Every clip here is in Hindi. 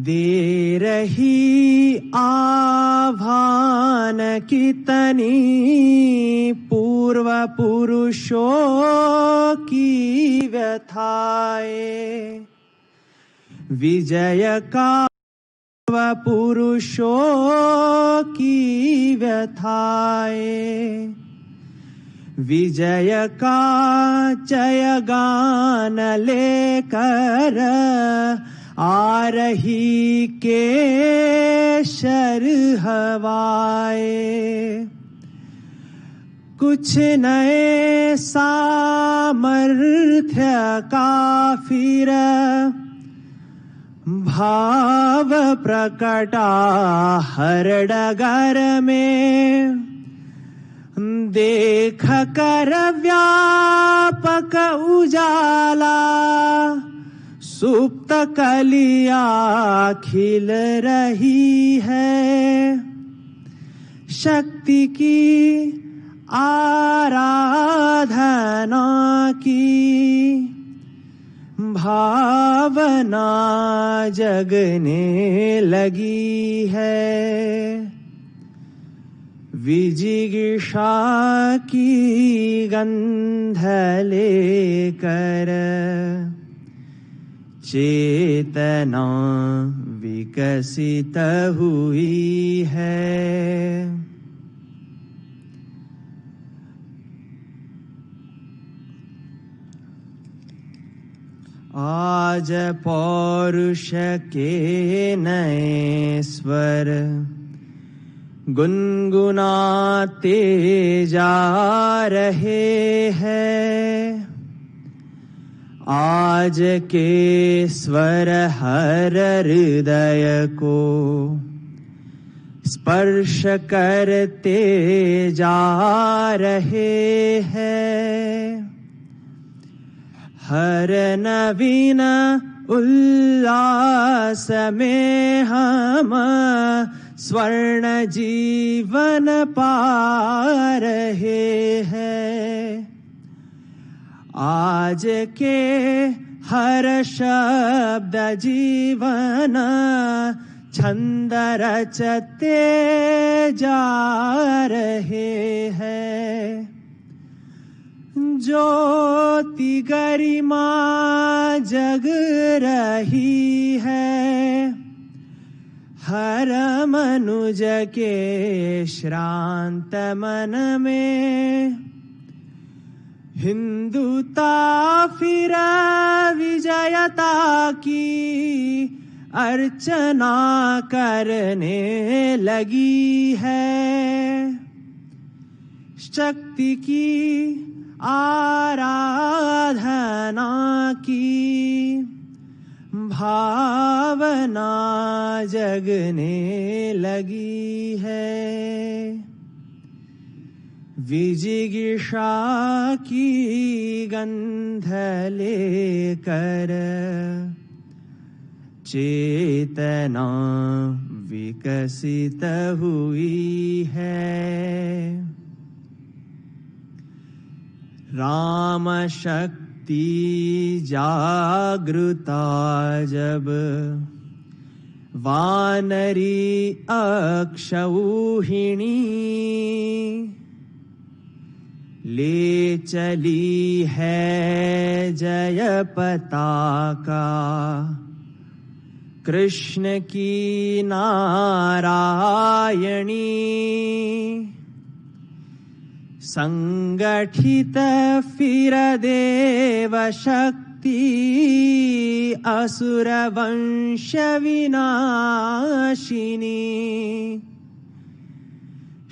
दे रही आभान कितनी पूर्व पुरुषों की व्यथाएं, विजय का पुरुषों की व्यथाएं, विजय का जय गान लेकर आ रही केशर हवाएं, कुछ नए सामर्थ्य का फिर भाव प्रकटा हर डगर में, देख कर व्यापक उजाला सुप्त कलियां खिल रही है, शक्ति की आराधना की भावना जगने लगी है, विजिगीषा की गंध लेकर चेतना विकसित हुई है। आज पौरुष के नए स्वर गुनगुनाते जा रहे हैं, आज के स्वर हर हृदय को स्पर्श करते जा रहे हैं, हर नवीन उल्लास में हम स्वर्ण जीवन पा रहे हैं, आज के हर शब्द जीवन छंद रचते जा रहे हैं, ज्योति गरिमा जग रही है, हर मनुज के श्रांत मन में, हिंदुता फिर विजयता की अर्चना करने लगी है, शक्ति की आराधना की भावना जगने लगी है, विजिगीषा की गंध लेकर चेतना विकसित हुई है, राम शक्ति जागृता जब वानरी अक्षौहिणी ले चली है जय पताका कृष्ण की नारायणी, संगठित फिर देव शक्ति असुर वंश विनाशिनी,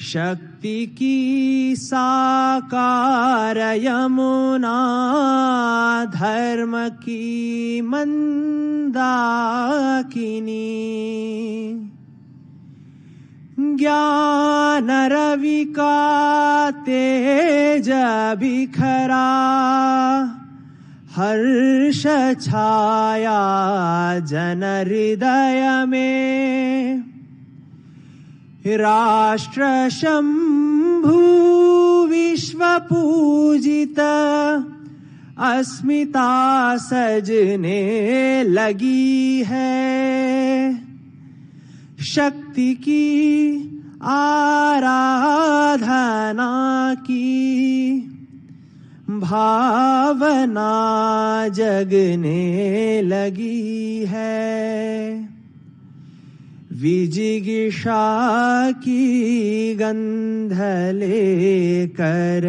शक्ति की साकार यमुना धर्म की मंदाकिनी, ज्ञान रवि का तेज बिखरा हर्ष छाया जन हृदय में, राष्ट्र शंभु विश्व पूजित अस्मिता सजने लगी है, शक्ति की आराधना की भावना जगने लगी है। विजिगिषा की गंध लेकर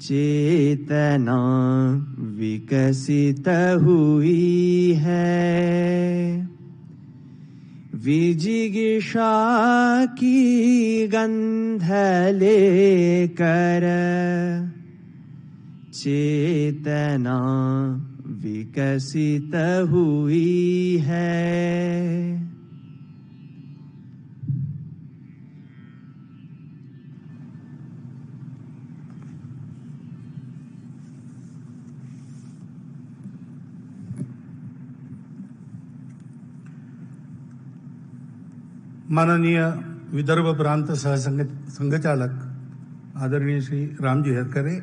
चेतना विकसित हुई है। विजिगिषा की गंध लेकर चेतना विकसित हुई है। माननीय विदर्भ प्रांत संघचालक आदरणीय श्री रामजी हरकरे,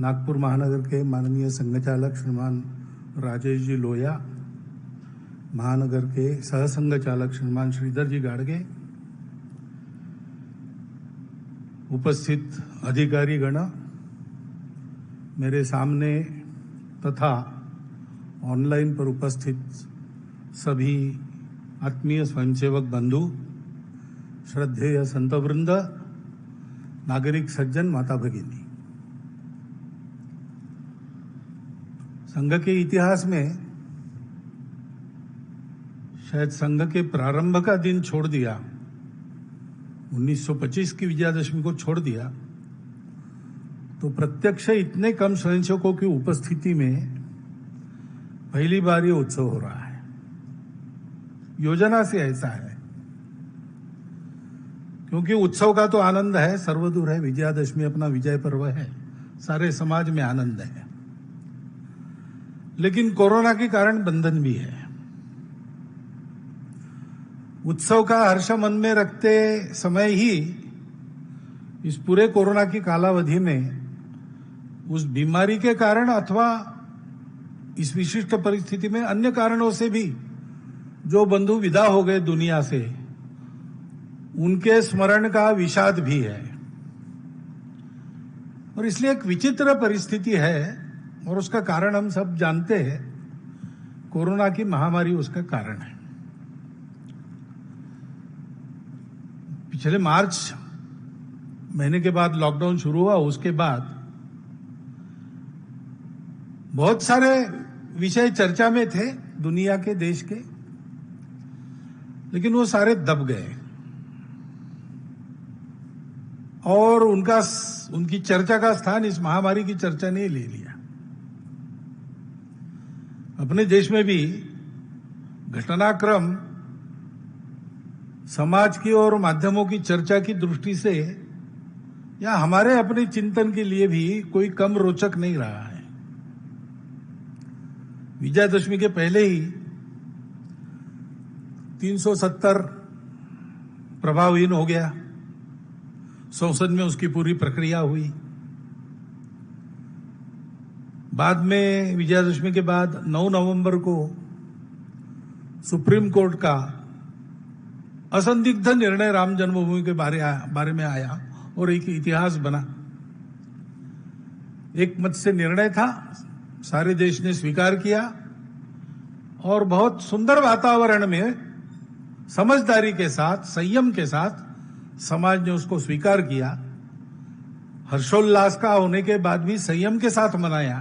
नागपुर महानगर के माननीय संघचालक श्रीमान राजेश जी लोया, महानगर के सहसंघचालक श्रीमान श्रीधर जी गाड़गे, उपस्थित अधिकारी गण, मेरे सामने तथा ऑनलाइन पर उपस्थित सभी आत्मीय स्वयंसेवक बंधु, श्रद्धेय संतवृंद, नागरिक सज्जन, माता भगिनी, संघ के इतिहास में शायद संघ के प्रारंभ का दिन छोड़ दिया, 1925 की विजयादशमी को छोड़ दिया, तो प्रत्यक्ष इतने कम स्वयंसेवकों की उपस्थिति में पहली बार ये उत्सव हो रहा है। योजना से ऐसा है, क्योंकि उत्सव का तो आनंद है, सर्वदूर है, विजयादशमी अपना विजय पर्व है, सारे समाज में आनंद है, लेकिन कोरोना के कारण बंधन भी है। उत्सव का हर्ष मन में रखते समय ही इस पूरे कोरोना की कालावधि में उस बीमारी के कारण अथवा इस विशिष्ट परिस्थिति में अन्य कारणों से भी जो बंधु विदा हो गए दुनिया से, उनके स्मरण का विषाद भी है। और इसलिए एक विचित्र परिस्थिति है और उसका कारण हम सब जानते हैं, कोरोना की महामारी उसका कारण है। पिछले मार्च महीने के बाद लॉकडाउन शुरू हुआ, उसके बाद बहुत सारे विषय चर्चा में थे दुनिया के, देश के, लेकिन वो सारे दब गए और उनकी चर्चा का स्थान इस महामारी की चर्चा ने ले लिया। अपने देश में भी घटनाक्रम समाज की और माध्यमों की चर्चा की दृष्टि से या हमारे अपने चिंतन के लिए भी कोई कम रोचक नहीं रहा है। विजयादशमी के पहले ही 370 प्रभावहीन हो गया, संसद में उसकी पूरी प्रक्रिया हुई। बाद में विजयादशमी के बाद 9 नवंबर को सुप्रीम कोर्ट का असंदिग्ध निर्णय राम जन्मभूमि के बारे में आया और एक इतिहास बना। एक मत से निर्णय था, सारे देश ने स्वीकार किया और बहुत सुंदर वातावरण में समझदारी के साथ, संयम के साथ समाज ने उसको स्वीकार किया। हर्षोल्लास का होने के बाद भी संयम के साथ मनाया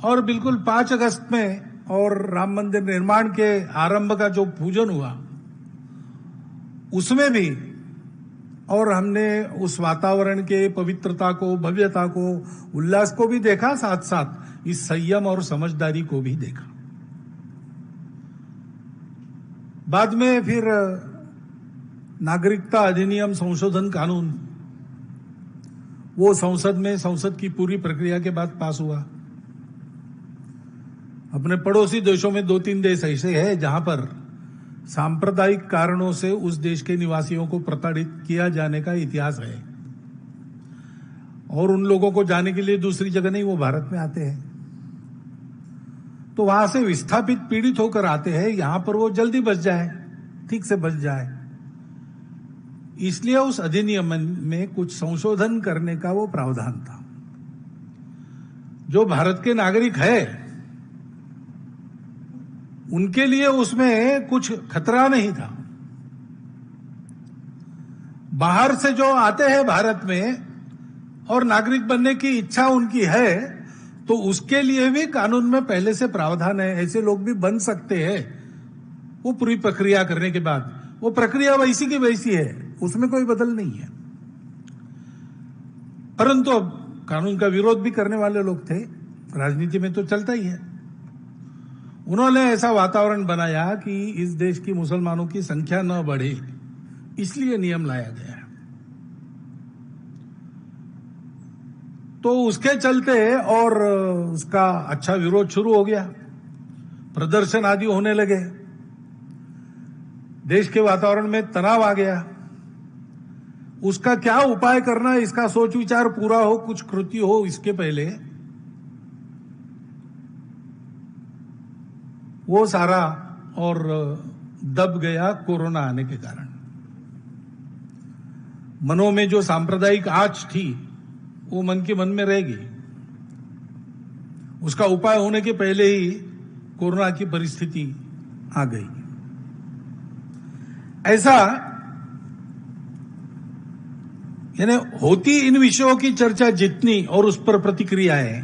और बिल्कुल 5 अगस्त में और राम मंदिर निर्माण के आरंभ का जो पूजन हुआ उसमें भी, और हमने उस वातावरण के पवित्रता को, भव्यता को, उल्लास को भी देखा, साथ साथ इस संयम और समझदारी को भी देखा। बाद में फिर नागरिकता अधिनियम संशोधन कानून, वो संसद की पूरी प्रक्रिया के बाद पास हुआ। अपने पड़ोसी देशों में 2-3 देश ऐसे हैं जहां पर सांप्रदायिक कारणों से उस देश के निवासियों को प्रताड़ित किया जाने का इतिहास है और उन लोगों को जाने के लिए दूसरी जगह नहीं, वो भारत में आते हैं, तो वहां से विस्थापित पीड़ित होकर आते हैं, यहां पर वो जल्दी बच जाए, ठीक से बच जाए, इसलिए उस अधिनियम में कुछ संशोधन करने का वो प्रावधान था। जो भारत के नागरिक है उनके लिए उसमें कुछ खतरा नहीं था। बाहर से जो आते हैं भारत में और नागरिक बनने की इच्छा उनकी है, तो उसके लिए भी कानून में पहले से प्रावधान है, ऐसे लोग भी बन सकते हैं वो पूरी प्रक्रिया करने के बाद। वो प्रक्रिया वैसी की वैसी है, उसमें कोई बदल नहीं है। परंतु अब कानून का विरोध भी करने वाले लोग थे, राजनीति में तो चलता ही है। उन्होंने ऐसा वातावरण बनाया कि इस देश की मुसलमानों की संख्या न बढ़े, इसलिए नियम लाया गया है। तो उसके चलते और उसका अच्छा विरोध शुरू हो गया, प्रदर्शन आदि होने लगे, देश के वातावरण में तनाव आ गया। उसका क्या उपाय करना, इसका सोच विचार पूरा हो, कुछ कृति हो, इसके पहले वो सारा और दब गया कोरोना आने के कारण। मनों में जो सांप्रदायिक आंच थी वो मन के मन में रहेगी। उसका उपाय होने के पहले ही कोरोना की परिस्थिति आ गई। ऐसा यानी होती इन विषयों की चर्चा जितनी और उस पर प्रतिक्रियाएं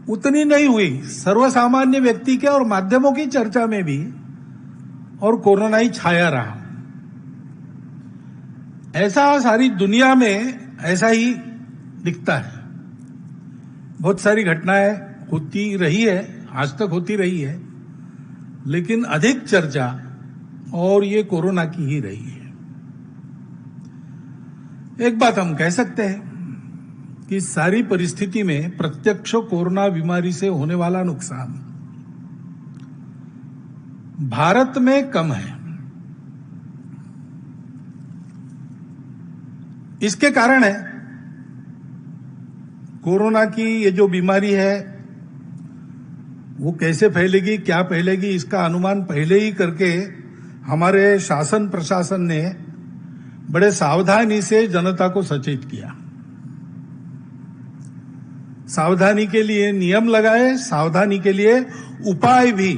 उतनी नहीं हुई सर्वसामान्य व्यक्ति के और माध्यमों की चर्चा में भी, और कोरोना ही छाया रहा। ऐसा सारी दुनिया में ऐसा ही दिखता है। बहुत सारी घटनाएं होती रही है, आज तक होती रही है, लेकिन अधिक चर्चा और ये कोरोना की ही रही है। एक बात हम कह सकते हैं कि सारी परिस्थिति में प्रत्यक्ष कोरोना बीमारी से होने वाला नुकसान भारत में कम है। इसके कारण है कोरोना की ये जो बीमारी है वो कैसे फैलेगी, क्या फैलेगी, इसका अनुमान पहले ही करके हमारे शासन प्रशासन ने बड़े सावधानी से जनता को सचेत किया। सावधानी के लिए नियम लगाए, सावधानी के लिए उपाय भी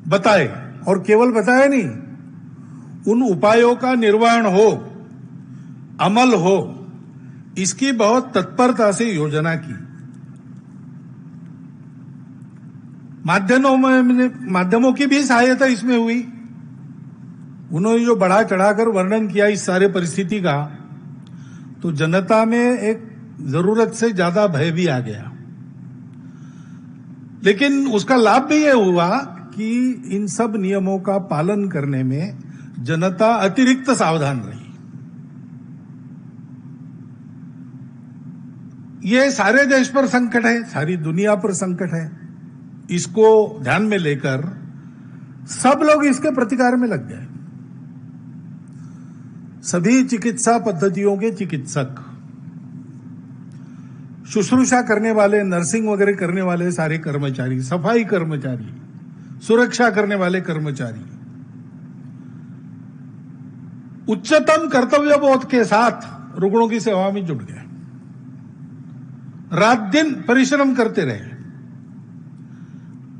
बताए, और केवल बताए नहीं, उन उपायों का निर्वहन हो, अमल हो, इसकी बहुत तत्परता से योजना की। माध्यमों की भी सहायता इसमें हुई। उन्होंने जो बढ़ा चढ़ाकर वर्णन किया इस सारे परिस्थिति का, तो जनता में एक जरूरत से ज्यादा भय भी आ गया। लेकिन उसका लाभ भी यह हुआ कि इन सब नियमों का पालन करने में जनता अतिरिक्त सावधान रही। ये सारे देश पर संकट है, सारी दुनिया पर संकट है। इसको ध्यान में लेकर सब लोग इसके प्रतिकार में लग गए। सभी चिकित्सा पद्धतियों के चिकित्सक, शुश्रूषा करने वाले, नर्सिंग वगैरह करने वाले सारे कर्मचारी, सफाई कर्मचारी, सुरक्षा करने वाले कर्मचारी उच्चतम कर्तव्य बोध के साथ रुग्णों की सेवा में जुट गए। रात दिन परिश्रम करते रहे।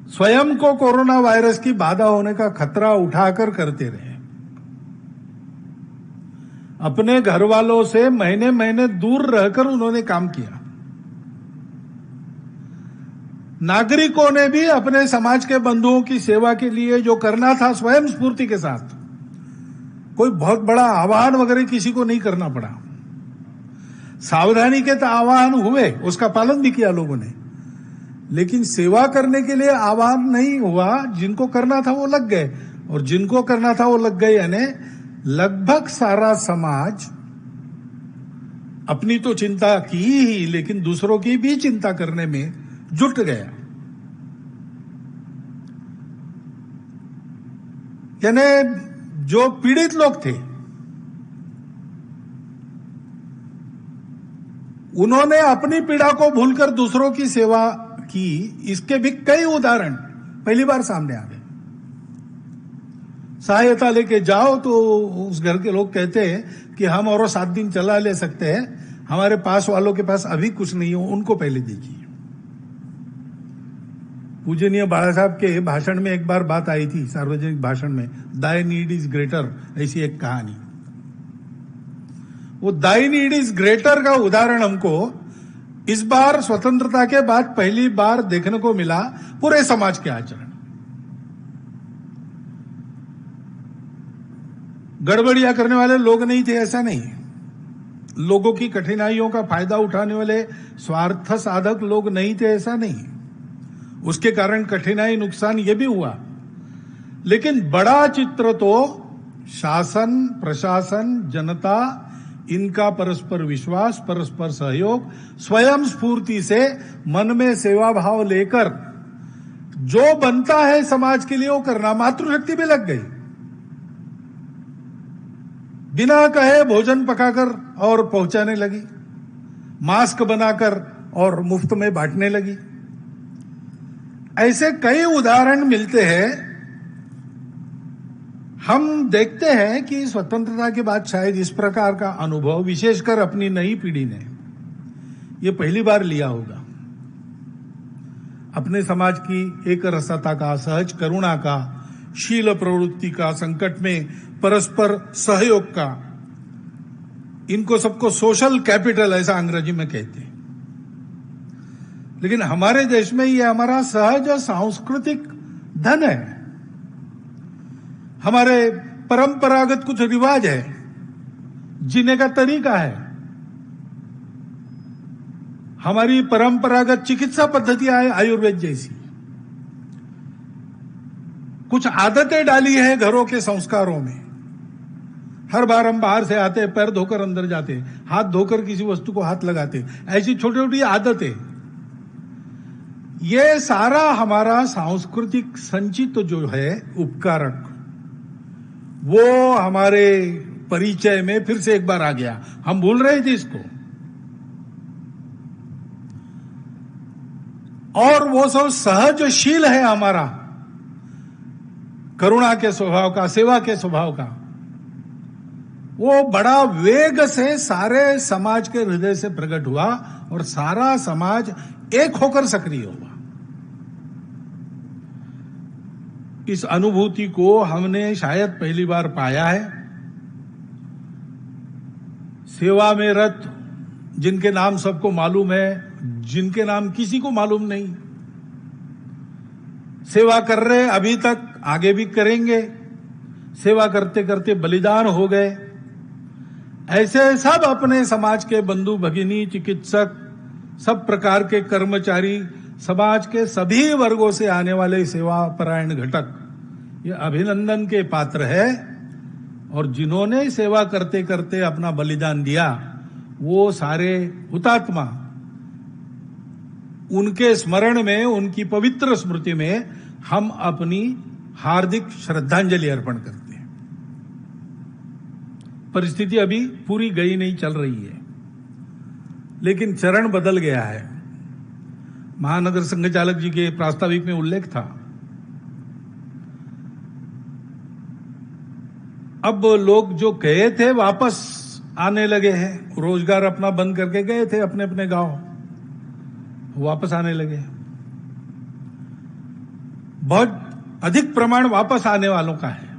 स्वयं को कोरोना वायरस की बाधा होने का खतरा उठाकर करते रहे। अपने घर वालों से महीने महीने दूर रहकर उन्होंने काम किया। नागरिकों ने भी अपने समाज के बंधुओं की सेवा के लिए जो करना था स्वयं स्फूर्ति के साथ, कोई बहुत बड़ा आह्वान वगैरह किसी को नहीं करना पड़ा। सावधानी के तो आह्वान हुए, उसका पालन भी किया लोगों ने, लेकिन सेवा करने के लिए आह्वान नहीं हुआ। जिनको करना था वो लग गए, और जिनको करना था वो लग गए, यानी लगभग सारा समाज अपनी तो चिंता की ही, लेकिन दूसरों की भी चिंता करने में जुट गया। यानी जो पीड़ित लोग थे उन्होंने अपनी पीड़ा को भूलकर दूसरों की सेवा की, इसके भी कई उदाहरण पहली बार सामने आ गए। सहायता लेके जाओ तो उस घर के लोग कहते हैं कि हम और 7 दिन चला ले सकते हैं, हमारे पास वालों के पास अभी कुछ नहीं हो, उनको पहले दीजिए। पूजनीय बाला साहब के भाषण में एक बार बात आई थी, सार्वजनिक भाषण में, दाई नीड इज ग्रेटर, ऐसी एक कहानी। वो दाई नीड इज ग्रेटर का उदाहरण हमको इस बार स्वतंत्रता के बाद पहली बार देखने को मिला पूरे समाज के आचरण। गड़बड़ियां करने वाले लोग नहीं थे, ऐसा नहीं। लोगों की कठिनाइयों का फायदा उठाने वाले स्वार्थ साधक लोग नहीं थे, ऐसा नहीं। उसके कारण कठिनाई, नुकसान ये भी हुआ, लेकिन बड़ा चित्र तो शासन, प्रशासन, जनता, इनका परस्पर विश्वास, परस्पर सहयोग, स्वयं स्फूर्ति से मन में सेवा भाव लेकर जो बनता है समाज के लिए वो करना। मातृशक्ति भी लग गई, बिना कहे भोजन पकाकर और पहुंचाने लगी, मास्क बनाकर और मुफ्त में बांटने लगी। ऐसे कई उदाहरण मिलते हैं। हम देखते हैं कि स्वतंत्रता के बाद शायद इस प्रकार का अनुभव विशेषकर अपनी नई पीढ़ी ने ये पहली बार लिया होगा। अपने समाज की एक रसता का, सहज करुणा का, शील प्रवृत्ति का, संकट में परस्पर सहयोग का, इनको सबको सोशल कैपिटल ऐसा अंग्रेजी में कहते हैं। लेकिन हमारे देश में ये हमारा सहज सांस्कृतिक धन है। हमारे परंपरागत कुछ रिवाज है, जीने का तरीका है, हमारी परंपरागत चिकित्सा पद्धतियां है आयुर्वेद जैसी। कुछ आदतें डाली है घरों के संस्कारों में। हर बार हम बाहर से आते, पैर धोकर अंदर जाते, हाथ धोकर किसी वस्तु को हाथ लगाते, ऐसी छोटी छोटी आदतें। ये सारा हमारा सांस्कृतिक संचित जो है उपकारक, वो हमारे परिचय में फिर से एक बार आ गया। हम भूल रहे थे इसको। और वो सब सहजशील है हमारा, करुणा के स्वभाव का, सेवा के स्वभाव का। वो बड़ा वेग से सारे समाज के हृदय से प्रकट हुआ और सारा समाज एक होकर सक्रिय हुआ। इस अनुभूति को हमने शायद पहली बार पाया है। सेवा में रत जिनके नाम सबको मालूम है, जिनके नाम किसी को मालूम नहीं, सेवा कर रहे अभी तक, आगे भी करेंगे, सेवा करते करते बलिदान हो गए, ऐसे सब अपने समाज के बंधु भगिनी, चिकित्सक, सब प्रकार के कर्मचारी, समाज के सभी वर्गों से आने वाले सेवा परायण घटक ये अभिनंदन के पात्र है। और जिन्होंने सेवा करते करते अपना बलिदान दिया, वो सारे हुतात्मा, उनके स्मरण में, उनकी पवित्र स्मृति में हम अपनी हार्दिक श्रद्धांजलि अर्पण करते हैं। परिस्थिति अभी पूरी गई नहीं, चल रही है, लेकिन चरण बदल गया है। महानगर संघचालक जी के प्रास्ताविक में उल्लेख था। अब लोग जो गए थे वापस आने लगे हैं, रोजगार अपना बंद करके गए थे अपने अपने गांव, वापस आने लगे। बहुत अधिक प्रमाण वापस आने वालों का है,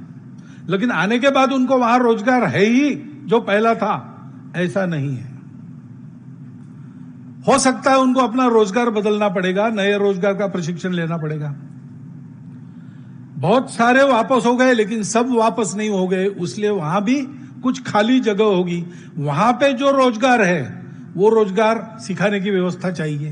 लेकिन आने के बाद उनको वहां रोजगार है ही जो पहला था, ऐसा नहीं है। हो सकता है उनको अपना रोजगार बदलना पड़ेगा, नए रोजगार का प्रशिक्षण लेना पड़ेगा। बहुत सारे वापस हो गए, लेकिन सब वापस नहीं हो गए, इसलिए वहां भी कुछ खाली जगह होगी। वहां पे जो रोजगार है वो रोजगार सिखाने की व्यवस्था चाहिए।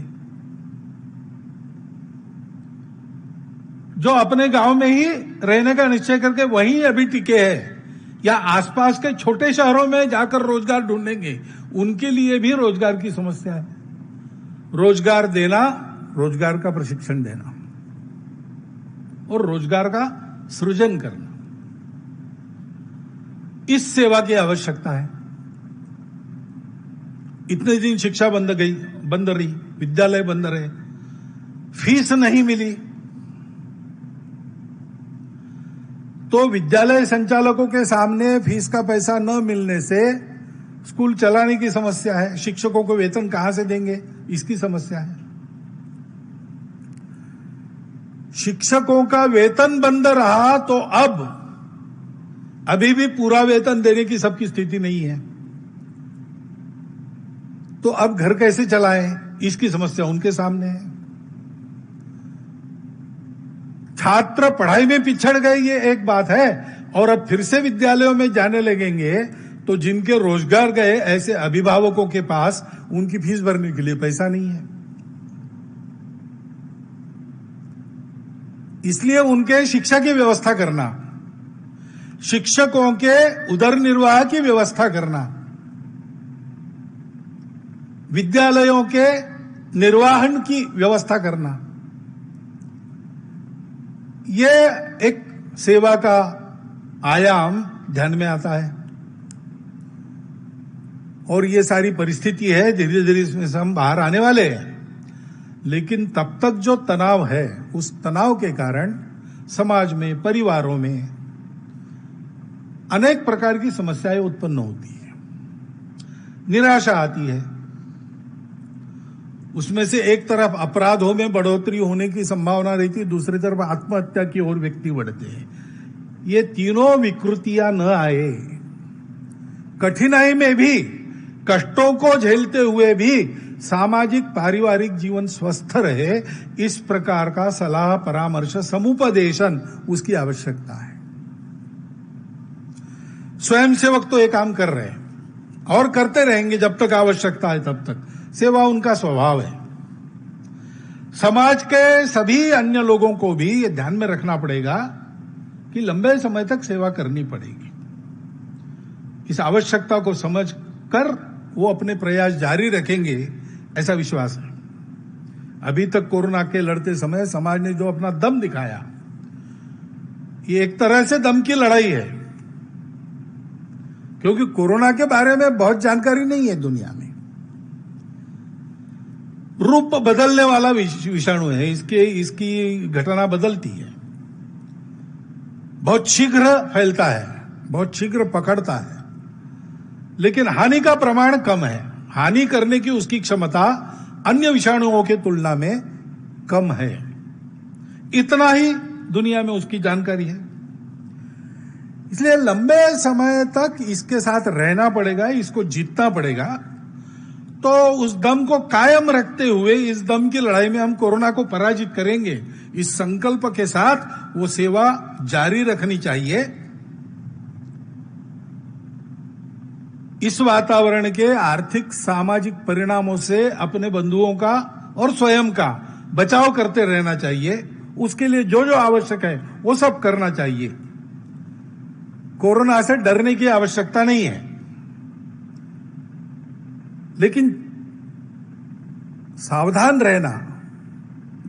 जो अपने गांव में ही रहने का निश्चय करके वहीं अभी टिके हैं या आसपास के छोटे शहरों में जाकर रोजगार ढूंढेंगे, उनके लिए भी रोजगार की समस्या है। रोजगार देना, रोजगार का प्रशिक्षण देना और रोजगार का सृजन करना, इस सेवा की आवश्यकता है। इतने दिन शिक्षा बंद रही, विद्यालय बंद रहे, फीस नहीं मिली, तो विद्यालय संचालकों के सामने फीस का पैसा न मिलने से स्कूल चलाने की समस्या है, शिक्षकों को वेतन कहां से देंगे इसकी समस्या है। शिक्षकों का वेतन बंद रहा तो अभी भी पूरा वेतन देने की सबकी स्थिति नहीं है, तो अब घर कैसे चलाएं इसकी समस्या उनके सामने है। छात्र पढ़ाई में पिछड़ गए ये एक बात है, और अब फिर से विद्यालयों में जाने लगेंगे तो जिनके रोजगार गए ऐसे अभिभावकों के पास उनकी फीस भरने के लिए पैसा नहीं है, इसलिए उनके शिक्षा की व्यवस्था करना, शिक्षकों के उदर निर्वाह की व्यवस्था करना, विद्यालयों के निर्वहन की व्यवस्था करना, ये एक सेवा का आयाम ध्यान में आता है। और ये सारी परिस्थिति है, धीरे धीरे इसमें से हम बाहर आने वाले हैं, लेकिन तब तक जो तनाव है उस तनाव के कारण समाज में, परिवारों में अनेक प्रकार की समस्याएं उत्पन्न होती है, निराशा आती है। उसमें से एक तरफ अपराधों में बढ़ोतरी होने की संभावना रहती है, दूसरी तरफ आत्महत्या की ओर व्यक्ति बढ़ते हैं। ये तीनों विकृतियां न आए, कठिनाई में भी, कष्टों को झेलते हुए भी सामाजिक पारिवारिक जीवन स्वस्थ रहे, इस प्रकार का सलाह परामर्श समुपदेशन उसकी आवश्यकता है। स्वयंसेवक तो ये काम कर रहे हैं और करते रहेंगे जब तक आवश्यकता है, तब तक सेवा उनका स्वभाव है। समाज के सभी अन्य लोगों को भी ये ध्यान में रखना पड़ेगा कि लंबे समय तक सेवा करनी पड़ेगी। इस आवश्यकता को समझकर वो अपने प्रयास जारी रखेंगे, ऐसा विश्वास है। अभी तक कोरोना के लड़ते समय समाज ने जो अपना दम दिखाया, ये एक तरह से दम की लड़ाई है, क्योंकि कोरोना के बारे में बहुत जानकारी नहीं है दुनिया में। रूप बदलने वाला विषाणु है, इसकी घटना बदलती है, बहुत शीघ्र फैलता है, बहुत शीघ्र पकड़ता है, लेकिन हानि का प्रमाण कम है। हानि करने की उसकी क्षमता अन्य विषाणुओं के तुलना में कम है, इतना ही दुनिया में उसकी जानकारी है। इसलिए लंबे समय तक इसके साथ रहना पड़ेगा, इसको जीतना पड़ेगा। तो उस दम को कायम रखते हुए इस दम की लड़ाई में हम कोरोना को पराजित करेंगे, इस संकल्प के साथ वो सेवा जारी रखनी चाहिए। इस वातावरण के आर्थिक सामाजिक परिणामों से अपने बंधुओं का और स्वयं का बचाव करते रहना चाहिए। उसके लिए जो जो आवश्यक है वो सब करना चाहिए। कोरोना से डरने की आवश्यकता नहीं है, लेकिन सावधान रहना,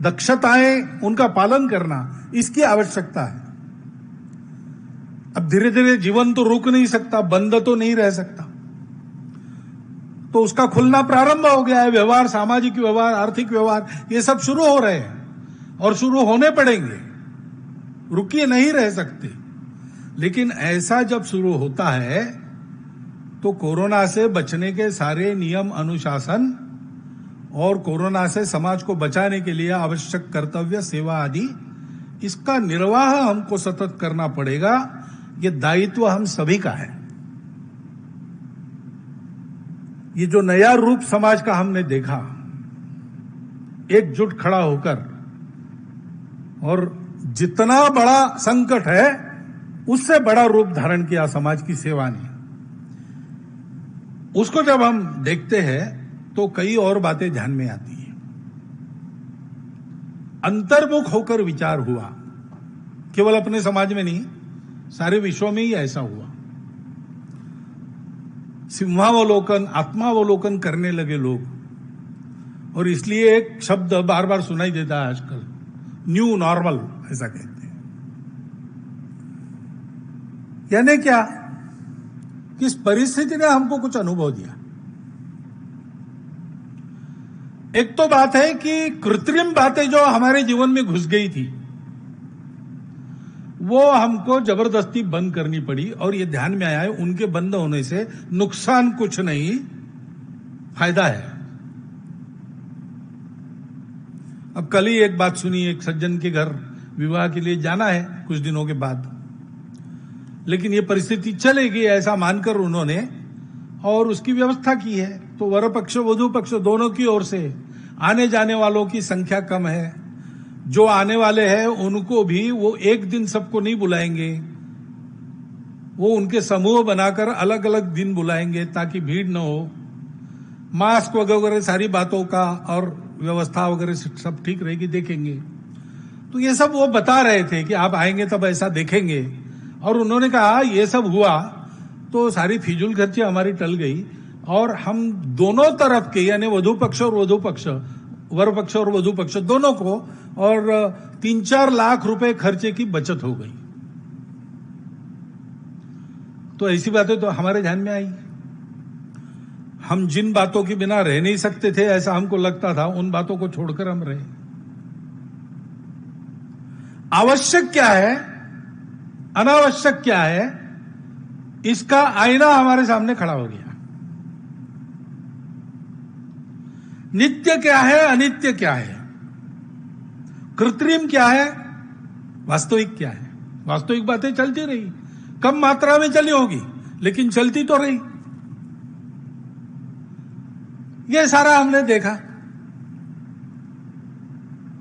दक्षताएं उनका पालन करना, इसकी आवश्यकता है। अब धीरे धीरे जीवन तो रुक नहीं सकता, बंद तो नहीं रह सकता, तो उसका खुलना प्रारंभ हो गया है। व्यवहार, सामाजिक व्यवहार, आर्थिक व्यवहार, ये सब शुरू हो रहे हैं और शुरू होने पड़ेंगे, रुकिए नहीं रह सकते। लेकिन ऐसा जब शुरू होता है तो कोरोना से बचने के सारे नियम अनुशासन और कोरोना से समाज को बचाने के लिए आवश्यक कर्तव्य, सेवा आदि, इसका निर्वाह हमको सतत करना पड़ेगा। ये दायित्व हम सभी का है। ये जो नया रूप समाज का हमने देखा, एकजुट खड़ा होकर, और जितना बड़ा संकट है उससे बड़ा रूप धारण किया समाज की सेवा ने, उसको जब हम देखते हैं तो कई और बातें ध्यान में आती हैं। अंतर्मुख होकर विचार हुआ, केवल अपने समाज में नहीं, सारे विश्व में ही ऐसा हुआ। सिंहावलोकन, आत्मावलोकन करने लगे लोग, और इसलिए एक शब्द बार बार सुनाई देता है आजकल, न्यू नॉर्मल, ऐसा कहते हैं। यानी क्या, किस परिस्थिति ने हमको कुछ अनुभव दिया, एक तो बात है कि कृत्रिम बातें जो हमारे जीवन में घुस गई थी वो हमको जबरदस्ती बंद करनी पड़ी, और ये ध्यान में आया है उनके बंद होने से नुकसान कुछ नहीं, फायदा है। अब कल ही एक बात सुनी, एक सज्जन के घर विवाह के लिए जाना है कुछ दिनों के बाद, लेकिन ये परिस्थिति चलेगी ऐसा मानकर उन्होंने और उसकी व्यवस्था की है। तो वर पक्ष वधू पक्ष दोनों की ओर से आने जाने वालों की संख्या कम है। जो आने वाले हैं उनको भी वो एक दिन सबको नहीं बुलाएंगे, वो उनके समूह बनाकर अलग अलग दिन बुलाएंगे ताकि भीड़ न हो। मास्क वगैरह सारी बातों का और व्यवस्था वगैरह सब ठीक रहेगी, देखेंगे। तो ये सब वो बता रहे थे कि आप आएंगे तब ऐसा देखेंगे, और उन्होंने कहा ये सब हुआ तो सारी फिजूल खर्ची हमारी टल गई, और हम दोनों तरफ के यानी वधू पक्ष और वधू पक्ष, वर पक्ष और वधू पक्ष दोनों को, और 3-4 लाख रुपए खर्चे की बचत हो गई। तो ऐसी बातें तो हमारे ध्यान में आई। हम जिन बातों के बिना रह नहीं सकते थे ऐसा हमको लगता था, उन बातों को छोड़कर हम रहे। आवश्यक क्या है, अनावश्यक क्या है, इसका आईना हमारे सामने खड़ा हो गया। नित्य क्या है, अनित्य क्या है, कृत्रिम क्या है, वास्तविक क्या है। वास्तविक बातें चलती रही, कम मात्रा में चली होगी लेकिन चलती तो रही। ये सारा हमने देखा,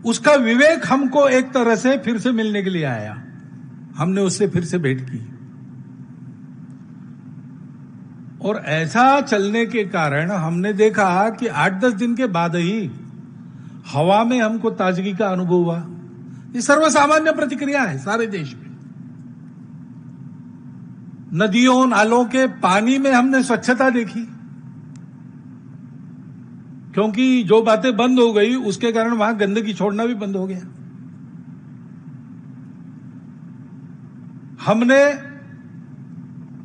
उसका विवेक हमको एक तरह से फिर से मिलने के लिए आया, हमने उससे फिर से भेंट की। और ऐसा चलने के कारण हमने देखा कि 8-10 दिन के बाद ही हवा में हमको ताजगी का अनुभव हुआ। ये सर्वसामान्य प्रतिक्रिया है सारे देश में। नदियों नालों के पानी में हमने स्वच्छता देखी, क्योंकि जो बातें बंद हो गई उसके कारण वहां गंदगी छोड़ना भी बंद हो गया। हमने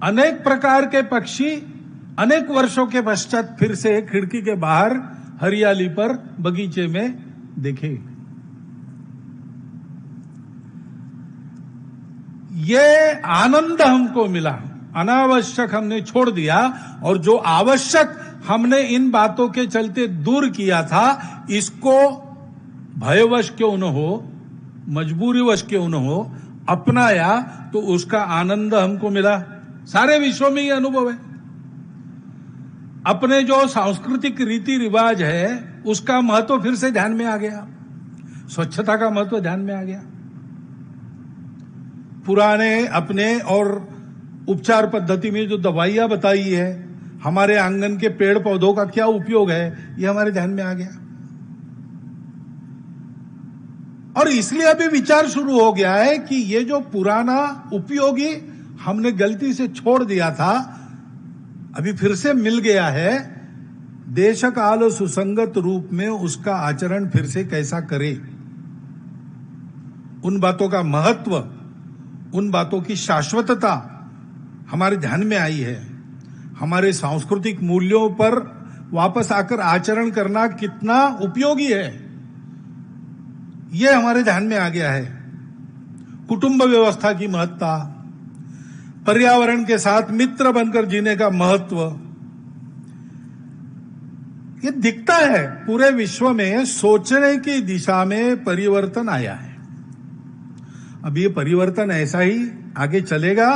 अनेक प्रकार के पक्षी अनेक वर्षों के पश्चात फिर से खिड़की के बाहर हरियाली पर बगीचे में देखे। ये आनंद हमको मिला, अनावश्यक हमने छोड़ दिया, और जो आवश्यक हमने इन बातों के चलते दूर किया था, इसको भयवश क्यों न हो, मजबूरीवश क्यों न हो, अपनाया तो उसका आनंद हमको मिला। सारे विश्व में ये अनुभव है। अपने जो सांस्कृतिक रीति रिवाज है उसका महत्व फिर से ध्यान में आ गया, स्वच्छता का महत्व ध्यान में आ गया। पुराने अपने और उपचार पद्धति में जो दवाइयां बताई है, हमारे आंगन के पेड़ पौधों का क्या उपयोग है, ये हमारे ध्यान में आ गया। और इसलिए अभी विचार शुरू हो गया है कि ये जो पुराना उपयोगी हमने गलती से छोड़ दिया था, अभी फिर से मिल गया है। देश काल सुसंगत रूप में उसका आचरण फिर से कैसा करे, उन बातों का महत्व, उन बातों की शाश्वतता हमारे ध्यान में आई है। हमारे सांस्कृतिक मूल्यों पर वापस आकर आचरण करना कितना उपयोगी है, यह हमारे ध्यान में आ गया है। कुटुंब व्यवस्था की महत्ता, पर्यावरण के साथ मित्र बनकर जीने का महत्व, ये दिखता है पूरे विश्व में। सोचने की दिशा में परिवर्तन आया है। अब ये परिवर्तन ऐसा ही आगे चलेगा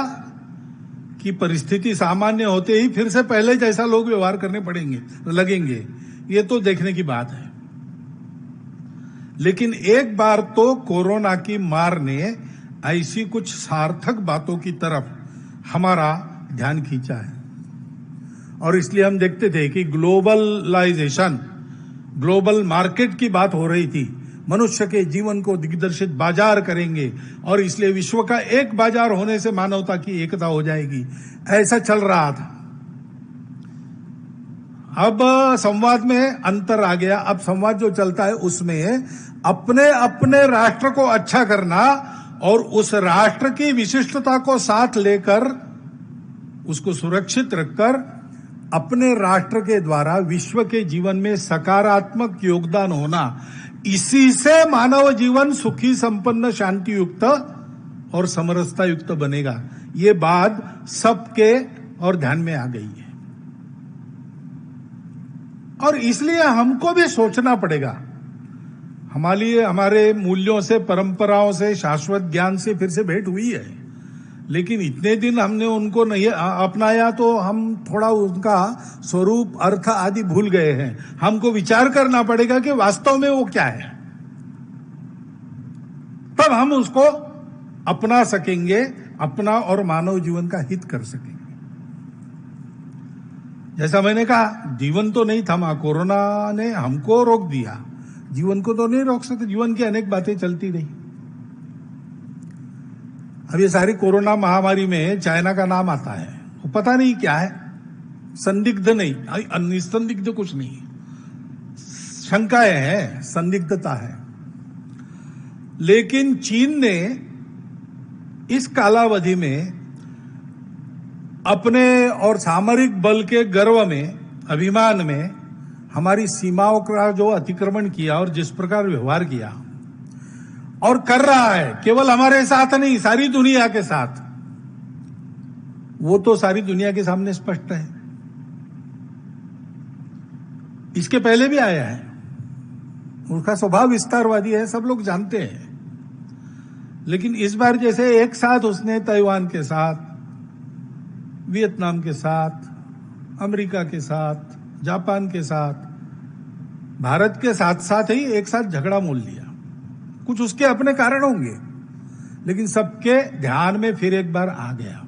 कि परिस्थिति सामान्य होते ही फिर से पहले जैसा लोग व्यवहार करने पड़ेंगे, लगेंगे, ये तो देखने की बात है। लेकिन एक बार तो कोरोना की मार ने ऐसी कुछ सार्थक बातों की तरफ हमारा ध्यान खींचा है, और इसलिए हम देखते थे कि ग्लोबलाइजेशन, ग्लोबल मार्केट की बात हो रही थी। मनुष्य के जीवन को दिग्दर्शित बाजार करेंगे, और इसलिए विश्व का एक बाजार होने से मानवता की एकता हो जाएगी, ऐसा चल रहा था। अब संवाद में अंतर आ गया। अब संवाद जो चलता है उसमें अपने अपने राष्ट्र को अच्छा करना और उस राष्ट्र की विशिष्टता को साथ लेकर उसको सुरक्षित रखकर अपने राष्ट्र के द्वारा विश्व के जीवन में सकारात्मक योगदान होना, इसी से मानव जीवन सुखी, संपन्न, शांति युक्त और समरसता युक्त बनेगा। ये बात सबके और ध्यान में आ गई है और इसलिए हमको भी सोचना पड़ेगा। हमारे मूल्यों से, परंपराओं से, शाश्वत ज्ञान से फिर से भेंट हुई है, लेकिन इतने दिन हमने उनको नहीं अपनाया तो हम थोड़ा उनका स्वरूप, अर्थ आदि भूल गए हैं। हमको विचार करना पड़ेगा कि वास्तव में वो क्या है, तब हम उसको अपना सकेंगे, अपना और मानव जीवन का हित कर सकेंगे। जैसा मैंने कहा, जीवन तो नहीं थमा, कोरोना ने हमको रोक दिया, जीवन को तो नहीं रोक सकते। जीवन की अनेक बातें चलती रही। अब ये सारी कोरोना महामारी में चाइना का नाम आता है, वो पता नहीं क्या है, संदिग्ध नहीं, निसंदिग्ध कुछ नहीं, शंकाएं हैं, संदिग्धता है। लेकिन चीन ने इस कालावधि में अपने और सामरिक बल के गर्व में, अभिमान में हमारी सीमाओं का जो अतिक्रमण किया और जिस प्रकार व्यवहार किया और कर रहा है, केवल हमारे साथ नहीं, सारी दुनिया के साथ, वो तो सारी दुनिया के सामने स्पष्ट है। इसके पहले भी आया है, उसका स्वभाव विस्तारवादी है, सब लोग जानते हैं। लेकिन इस बार जैसे एक साथ उसने ताइवान के साथ, वियतनाम के साथ, अमेरिका के साथ, जापान के साथ, भारत के साथ साथ ही एक साथ झगड़ा मोल लिया। कुछ उसके अपने कारण होंगे, लेकिन सबके ध्यान में फिर एक बार आ गया।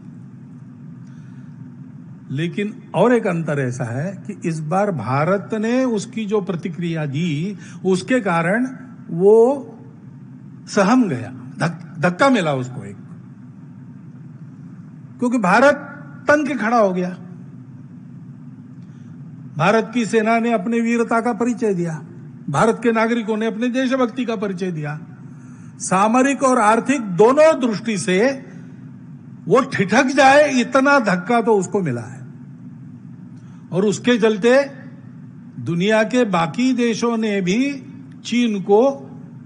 लेकिन और एक अंतर ऐसा है कि इस बार भारत ने उसकी जो प्रतिक्रिया दी, उसके कारण वो सहम गया, धक्का मिला उसको एक, क्योंकि भारत तन के खड़ा हो गया। भारत की सेना ने अपनी वीरता का परिचय दिया, भारत के नागरिकों ने अपने देशभक्ति का परिचय दिया। सामरिक और आर्थिक दोनों दृष्टि से वो ठिठक जाए, इतना धक्का तो उसको मिला है। और उसके चलते दुनिया के बाकी देशों ने भी चीन को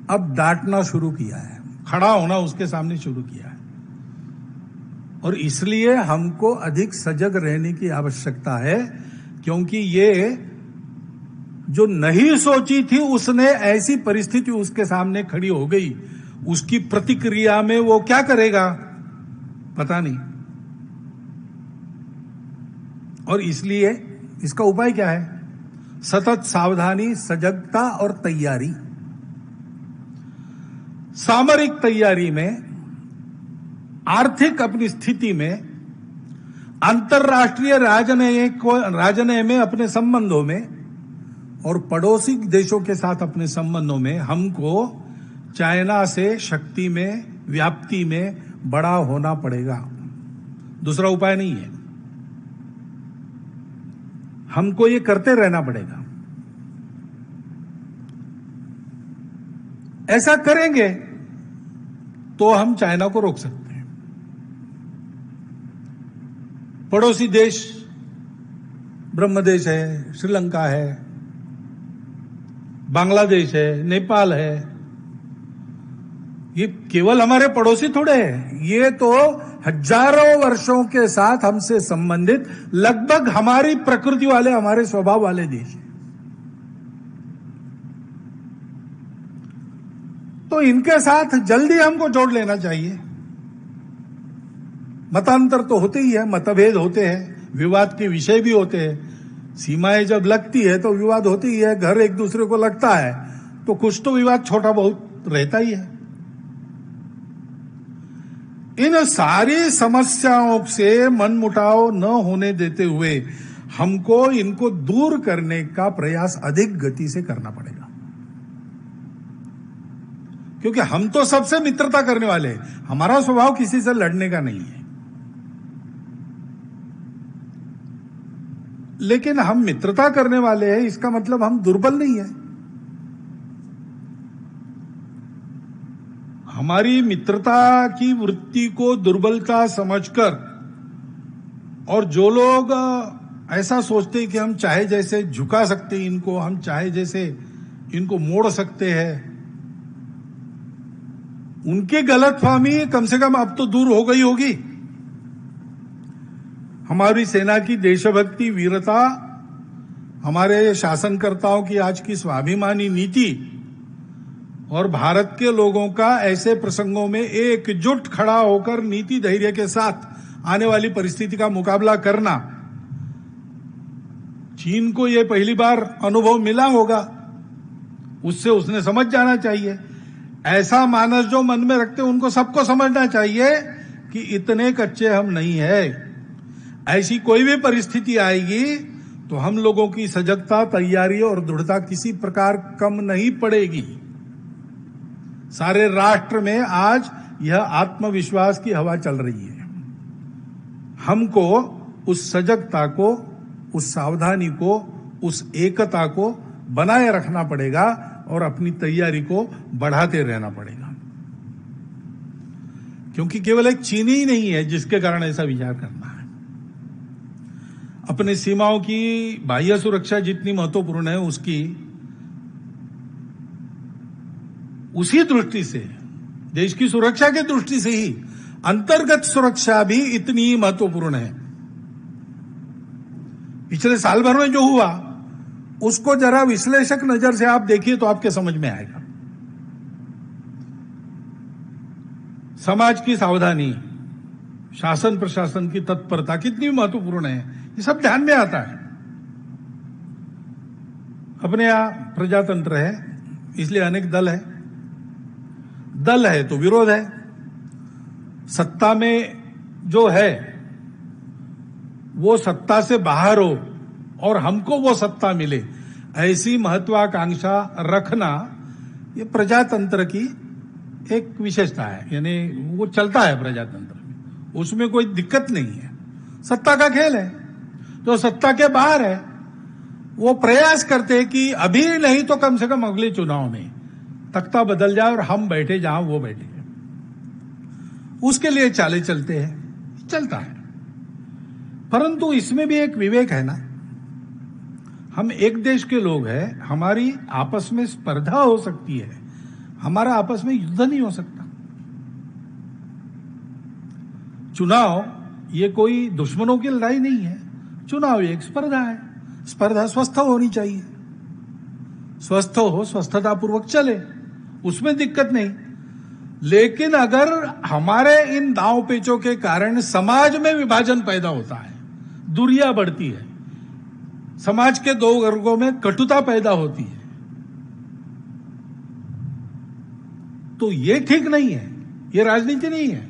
अब डांटना शुरू किया है, खड़ा होना उसके सामने शुरू किया है। और इसलिए हमको अधिक सजग रहने की आवश्यकता है, क्योंकि ये जो नहीं सोची थी उसने ऐसी परिस्थिति उसके सामने खड़ी हो गई, उसकी प्रतिक्रिया में वो क्या करेगा पता नहीं। और इसलिए इसका उपाय क्या है? सतत सावधानी, सजगता और तैयारी। सामरिक तैयारी में, आर्थिक अपनी स्थिति में, अंतर्राष्ट्रीय राजनय में, अपने संबंधों में और पड़ोसी देशों के साथ अपने संबंधों में हमको चाइना से शक्ति में, व्याप्ति में बड़ा होना पड़ेगा। दूसरा उपाय नहीं है, हमको ये करते रहना पड़ेगा। ऐसा करेंगे तो हम चाइना को रोक सकते हैं। पड़ोसी देश ब्रह्मदेश है, श्रीलंका है, बांग्लादेश है, नेपाल है, ये केवल हमारे पड़ोसी थोड़े हैं, ये तो हजारों वर्षों के साथ हमसे संबंधित, लगभग हमारी प्रकृति वाले, हमारे स्वभाव वाले देश हैं। तो इनके साथ जल्दी हमको जोड़ लेना चाहिए। मतांतर तो होते ही है, मतभेद होते हैं, विवाद के विषय भी होते हैं। सीमाएं जब लगती है तो विवाद होती ही है, घर एक दूसरे को लगता है तो कुछ तो विवाद छोटा बहुत रहता ही है। इन सारी समस्याओं से मनमुटाव न होने देते हुए हमको इनको दूर करने का प्रयास अधिक गति से करना पड़ेगा, क्योंकि हम तो सबसे मित्रता करने वाले हैं, हमारा स्वभाव किसी से लड़ने का नहीं है। लेकिन हम मित्रता करने वाले हैं, इसका मतलब हम दुर्बल नहीं है। हमारी मित्रता की वृत्ति को दुर्बलता समझकर और जो लोग ऐसा सोचते हैं कि हम चाहे जैसे झुका सकते हैं इनको, हम चाहे जैसे इनको मोड़ सकते हैं। उनकी गलतफहमी कम से कम अब तो दूर हो गई होगी। हमारी सेना की देशभक्ति, वीरता, हमारे शासनकर्ताओं की आज की स्वाभिमानी नीति और भारत के लोगों का ऐसे प्रसंगों में एकजुट खड़ा होकर नीति धैर्य के साथ आने वाली परिस्थिति का मुकाबला करना, चीन को यह पहली बार अनुभव मिला होगा, उससे उसने समझ जाना चाहिए। ऐसा मानस जो मन में रखते उनको सबको समझना चाहिए कि इतने कच्चे हम नहीं है। ऐसी कोई भी परिस्थिति आएगी तो हम लोगों की सजगता, तैयारी और दृढ़ता किसी प्रकार कम नहीं पड़ेगी। सारे राष्ट्र में आज यह आत्मविश्वास की हवा चल रही है। हमको उस सजगता को, उस सावधानी को, उस एकता को बनाए रखना पड़ेगा और अपनी तैयारी को बढ़ाते रहना पड़ेगा, क्योंकि केवल एक चीनी ही नहीं है जिसके कारण ऐसा विचार करना है। अपने सीमाओं की बाह्य सुरक्षा जितनी महत्वपूर्ण है, उसी दृष्टि से, देश की सुरक्षा की दृष्टि से ही अंतर्गत सुरक्षा भी इतनी ही महत्वपूर्ण है। पिछले साल भर में जो हुआ उसको जरा विश्लेषक नजर से आप देखिए तो आपके समझ में आएगा। समाज की सावधानी, शासन प्रशासन की तत्परता कितनी महत्वपूर्ण है, ये सब ध्यान में आता है। अपने यहां प्रजातंत्र है, इसलिए अनेक दल है। दल है तो विरोध है। सत्ता में जो है वो सत्ता से बाहर हो और हमको वो सत्ता मिले, ऐसी महत्वाकांक्षा रखना ये प्रजातंत्र की एक विशेषता है। यानी वो चलता है प्रजातंत्र में, उसमें कोई दिक्कत नहीं है। सत्ता का खेल है। जो सत्ता के बाहर है वो प्रयास करते हैं कि अभी नहीं तो कम से कम अगले चुनाव में तख्ता बदल जाए और हम बैठे जहां वो बैठे, उसके लिए चाले चलते हैं, चलता है। परंतु इसमें भी एक विवेक है ना। हम एक देश के लोग हैं, हमारी आपस में स्पर्धा हो सकती है, हमारा आपस में युद्ध नहीं हो सकता। चुनाव ये कोई दुश्मनों की लड़ाई नहीं है, चुनाव एक स्पर्धा है। स्पर्धा स्वस्थ होनी चाहिए, स्वस्थ हो, स्वस्थता पूर्वक चले, उसमें दिक्कत नहीं। लेकिन अगर हमारे इन दांव पेचों के कारण समाज में विभाजन पैदा होता है, दूरियां बढ़ती है, समाज के दो वर्गों में कटुता पैदा होती है, तो ये ठीक नहीं है, ये राजनीति नहीं है।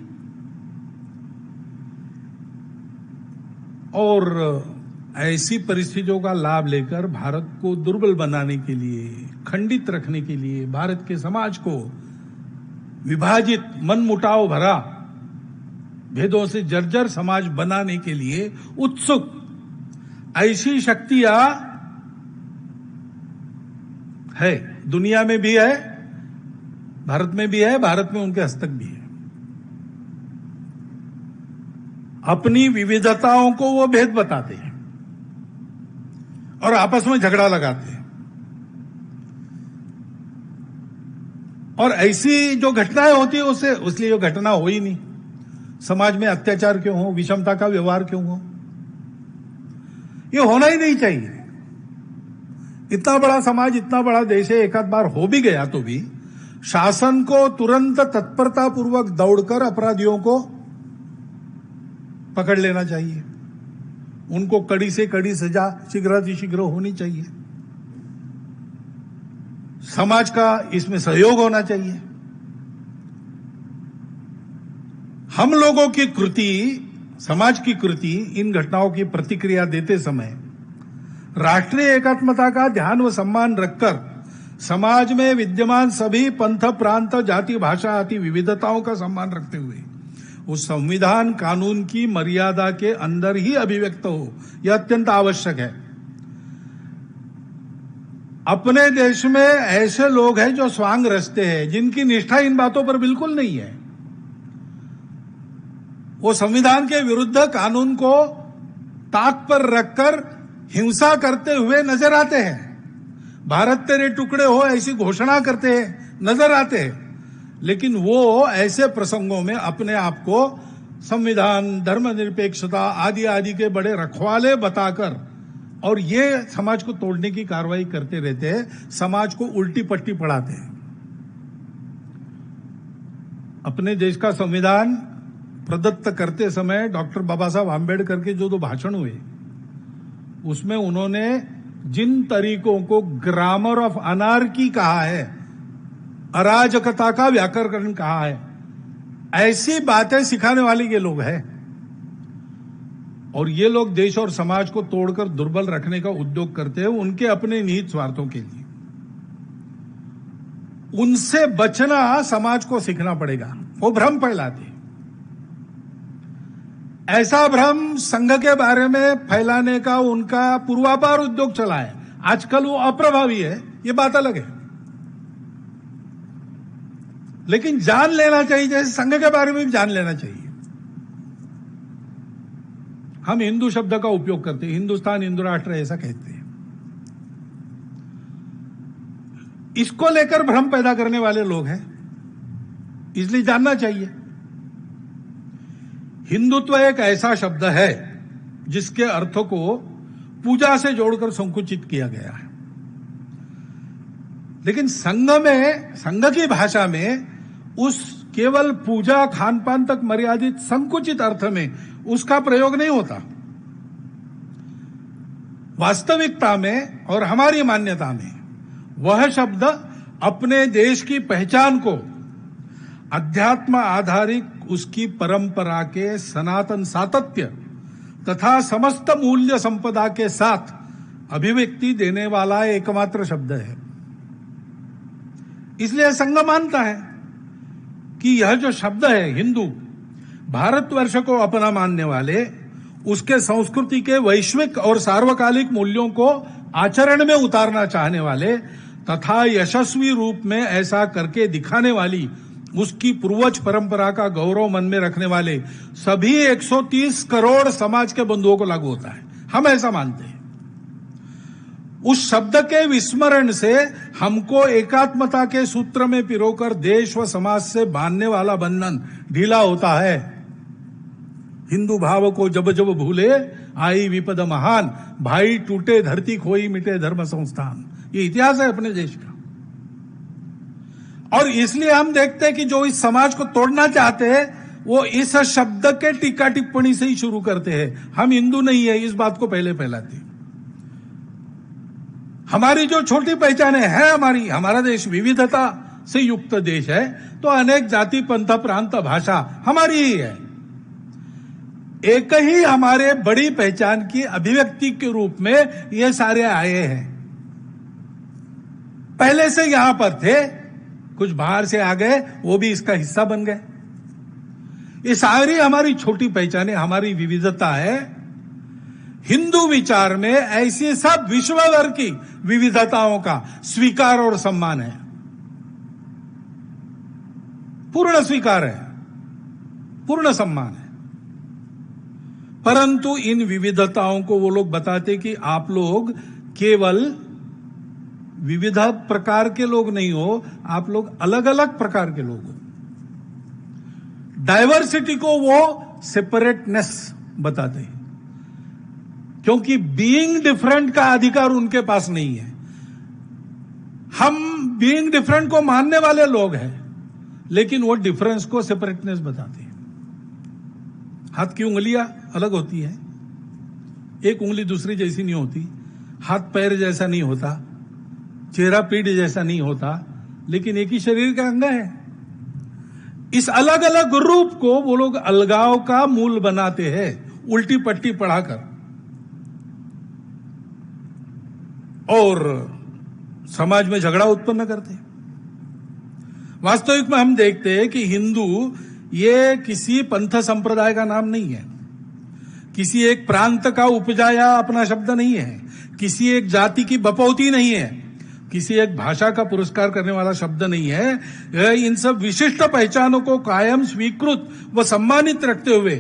और ऐसी परिस्थितियों का लाभ लेकर भारत को दुर्बल बनाने के लिए, खंडित रखने के लिए, भारत के समाज को विभाजित, मनमुटाव भरा, भेदों से जर्जर समाज बनाने के लिए उत्सुक ऐसी शक्तियां है, दुनिया में भी है, भारत में भी है, भारत में उनके हस्तक भी है। अपनी विविधताओं को वो भेद बताते हैं और आपस में झगड़ा लगाते हैं। और ऐसी जो घटनाएं होती है उससे, इसलिए जो घटना हो ही नहीं। समाज में अत्याचार क्यों हो, विषमता का व्यवहार क्यों हो, ये होना ही नहीं चाहिए। इतना बड़ा समाज, इतना बड़ा देश है, एक आध बार हो भी गया तो भी शासन को तुरंत तत्परता पूर्वक दौड़कर अपराधियों को पकड़ लेना चाहिए, उनको कड़ी से कड़ी सजा शीघ्रातिशीघ्र होनी चाहिए। समाज का इसमें सहयोग होना चाहिए। हम लोगों की कृति, समाज की कृति इन घटनाओं की प्रतिक्रिया देते समय राष्ट्रीय एकात्मता का ध्यान व सम्मान रखकर समाज में विद्यमान सभी पंथ, प्रांत, जाति, भाषा आदि विविधताओं का सम्मान रखते हुए उस संविधान कानून की मर्यादा के अंदर ही अभिव्यक्त हो, यह अत्यंत आवश्यक है। अपने देश में ऐसे लोग हैं जो स्वांग रचते हैं, जिनकी निष्ठा इन बातों पर बिल्कुल नहीं है। वो संविधान के विरुद्ध, कानून को ताक पर रखकर हिंसा करते हुए नजर आते हैं, भारत तेरे टुकड़े हो ऐसी घोषणा करते नजर आते हैं। लेकिन वो ऐसे प्रसंगों में अपने आप को संविधान, धर्मनिरपेक्षता आदि आदि के बड़े रखवाले बताकर और ये समाज को तोड़ने की कार्रवाई करते रहते हैं, समाज को उल्टी पट्टी पढ़ाते हैं। अपने देश का संविधान प्रदत्त करते समय डॉक्टर बाबा साहब आंबेडकर के जो दो भाषण हुए, उसमें उन्होंने जिन तरीकों को ग्रामर ऑफ अनार्की कहा है, अराजकता का व्याकरण कहा है, ऐसी बातें सिखाने वाले ये लोग हैं। और ये लोग देश और समाज को तोड़कर दुर्बल रखने का उद्योग करते हैं उनके अपने निहित स्वार्थों के लिए। उनसे बचना समाज को सीखना पड़ेगा। वो भ्रम फैलाते, ऐसा भ्रम संघ के बारे में फैलाने का उनका पूर्वापार उद्योग चला है। आजकल वो अप्रभावी है, ये बात अलग है, लेकिन जान लेना चाहिए, जैसे संघ के बारे में भी जान लेना चाहिए। हम हिंदू शब्द का उपयोग करते हैं, हिंदुस्तान हिंदू राष्ट्र ऐसा कहते हैं। इसको लेकर भ्रम पैदा करने वाले लोग हैं, इसलिए जानना चाहिए। हिंदुत्व एक ऐसा शब्द है जिसके अर्थों को पूजा से जोड़कर संकुचित किया गया है, लेकिन संघ की भाषा में उस केवल पूजा खान पान तक मर्यादित संकुचित अर्थ में उसका प्रयोग नहीं होता। वास्तविकता में और हमारी मान्यता में वह शब्द अपने देश की पहचान को अध्यात्म आधारित उसकी परंपरा के सनातन सातत्य तथा समस्त मूल्य संपदा के साथ अभिव्यक्ति देने वाला एकमात्र शब्द है। इसलिए संघ मानता है कि यह जो शब्द है हिंदू, भारतवर्ष को अपना मानने वाले, उसके संस्कृति के वैश्विक और सार्वकालिक मूल्यों को आचरण में उतारना चाहने वाले तथा यशस्वी रूप में ऐसा करके दिखाने वाली उसकी पूर्वज परंपरा का गौरव मन में रखने वाले सभी 130 करोड़ समाज के बंधुओं को लागू होता है। हम ऐसा मानते हैं। उस शब्द के विस्मरण से हमको एकात्मता के सूत्र में पिरोकर देश व समाज से बांधने वाला बंधन ढीला होता है। हिंदू भाव को जब जब भूले आई विपद महान, भाई टूटे धरती खोई मिटे धर्म संस्थान। ये इतिहास है अपने देश का। और इसलिए हम देखते हैं कि जो इस समाज को तोड़ना चाहते हैं वो इस शब्द के टीका टिप्पणी से ही शुरू करते हैं। हम हिंदू नहीं है, इस बात को पहले फैलाते हैं। हमारी जो छोटी पहचाने है, हमारा देश विविधता से युक्त देश है, तो अनेक जाति पंथ प्रांत भाषा हमारी ही है। एक ही हमारे बड़ी पहचान की अभिव्यक्ति के रूप में ये सारे आए हैं। पहले से यहां पर थे, कुछ बाहर से आ गए, वो भी इसका हिस्सा बन गए। ये सारी हमारी छोटी पहचाने, हमारी विविधता है। हिंदू विचार में ऐसी सब विश्व भर की विविधताओं का स्वीकार और सम्मान है, पूर्ण स्वीकार है, पूर्ण सम्मान है। परंतु इन विविधताओं को वो लोग बताते कि आप लोग केवल विविध प्रकार के लोग नहीं हो, आप लोग अलग अलग प्रकार के लोग हो। डाइवर्सिटी को वो सेपरेटनेस बताते हैं, क्योंकि बीइंग डिफरेंट का अधिकार उनके पास नहीं है। हम बीइंग डिफरेंट को मानने वाले लोग हैं, लेकिन वो डिफरेंस को सेपरेटनेस बताते हैं। हाथ की उंगलियां अलग होती है, एक उंगली दूसरी जैसी नहीं होती, हाथ पैर जैसा नहीं होता, चेहरा पीठ जैसा नहीं होता, लेकिन एक ही शरीर का अंग है। इस अलग अलग रूप को वो लोग अलगाव का मूल बनाते हैं, उल्टी पट्टी पढ़ाकर, और समाज में झगड़ा उत्पन्न करते हैं। वास्तविक में हम देखते हैं कि हिंदू ये किसी पंथ संप्रदाय का नाम नहीं है, किसी एक प्रांत का उपजाया अपना शब्द नहीं है, किसी एक जाति की बपौती नहीं है, किसी एक भाषा का पुरस्कार करने वाला शब्द नहीं है। इन सब विशिष्ट पहचानों को कायम स्वीकृत व सम्मानित रखते हुए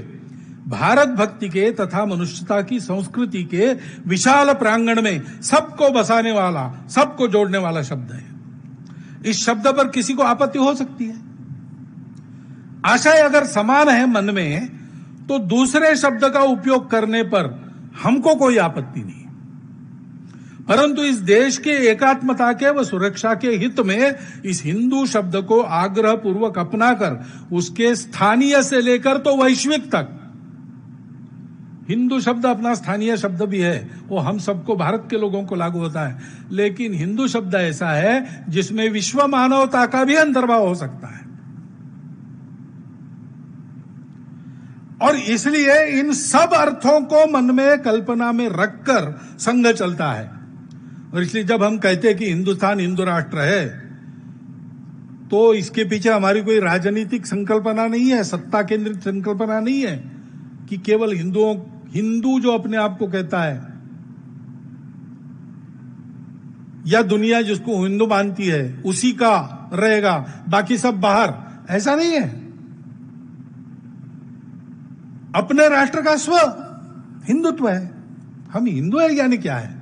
भारत भक्ति के तथा मनुष्यता की संस्कृति के विशाल प्रांगण में सबको बसाने वाला, सबको जोड़ने वाला शब्द है। इस शब्द पर किसी को आपत्ति हो सकती है। आशय अगर समान है मन में, तो दूसरे शब्द का उपयोग करने पर हमको कोई आपत्ति नहीं, परंतु इस देश के एकात्मता के व सुरक्षा के हित में इस हिंदू शब्द को आग्रह पूर्वक अपनाकर उसके स्थानीय से लेकर तो वैश्विक तक, हिंदू शब्द अपना स्थानीय शब्द भी है, वो हम सबको, भारत के लोगों को लागू होता है, लेकिन हिंदू शब्द ऐसा है जिसमें विश्व मानवता का भी अंतर्भाव हो सकता है। और इसलिए इन सब अर्थों को मन में, कल्पना में रखकर संघ चलता है। और इसलिए जब हम कहते हैं कि हिंदुस्तान हिंदू राष्ट्र है, तो इसके पीछे हमारी कोई राजनीतिक संकल्पना नहीं है, सत्ता केंद्रित संकल्पना नहीं है कि केवल हिंदू जो अपने आप को कहता है या दुनिया जिसको हिंदू मानती है उसी का रहेगा, बाकी सब बाहर, ऐसा नहीं है। अपने राष्ट्र का स्व हिंदुत्व है। हम हिंदू है यानी क्या है?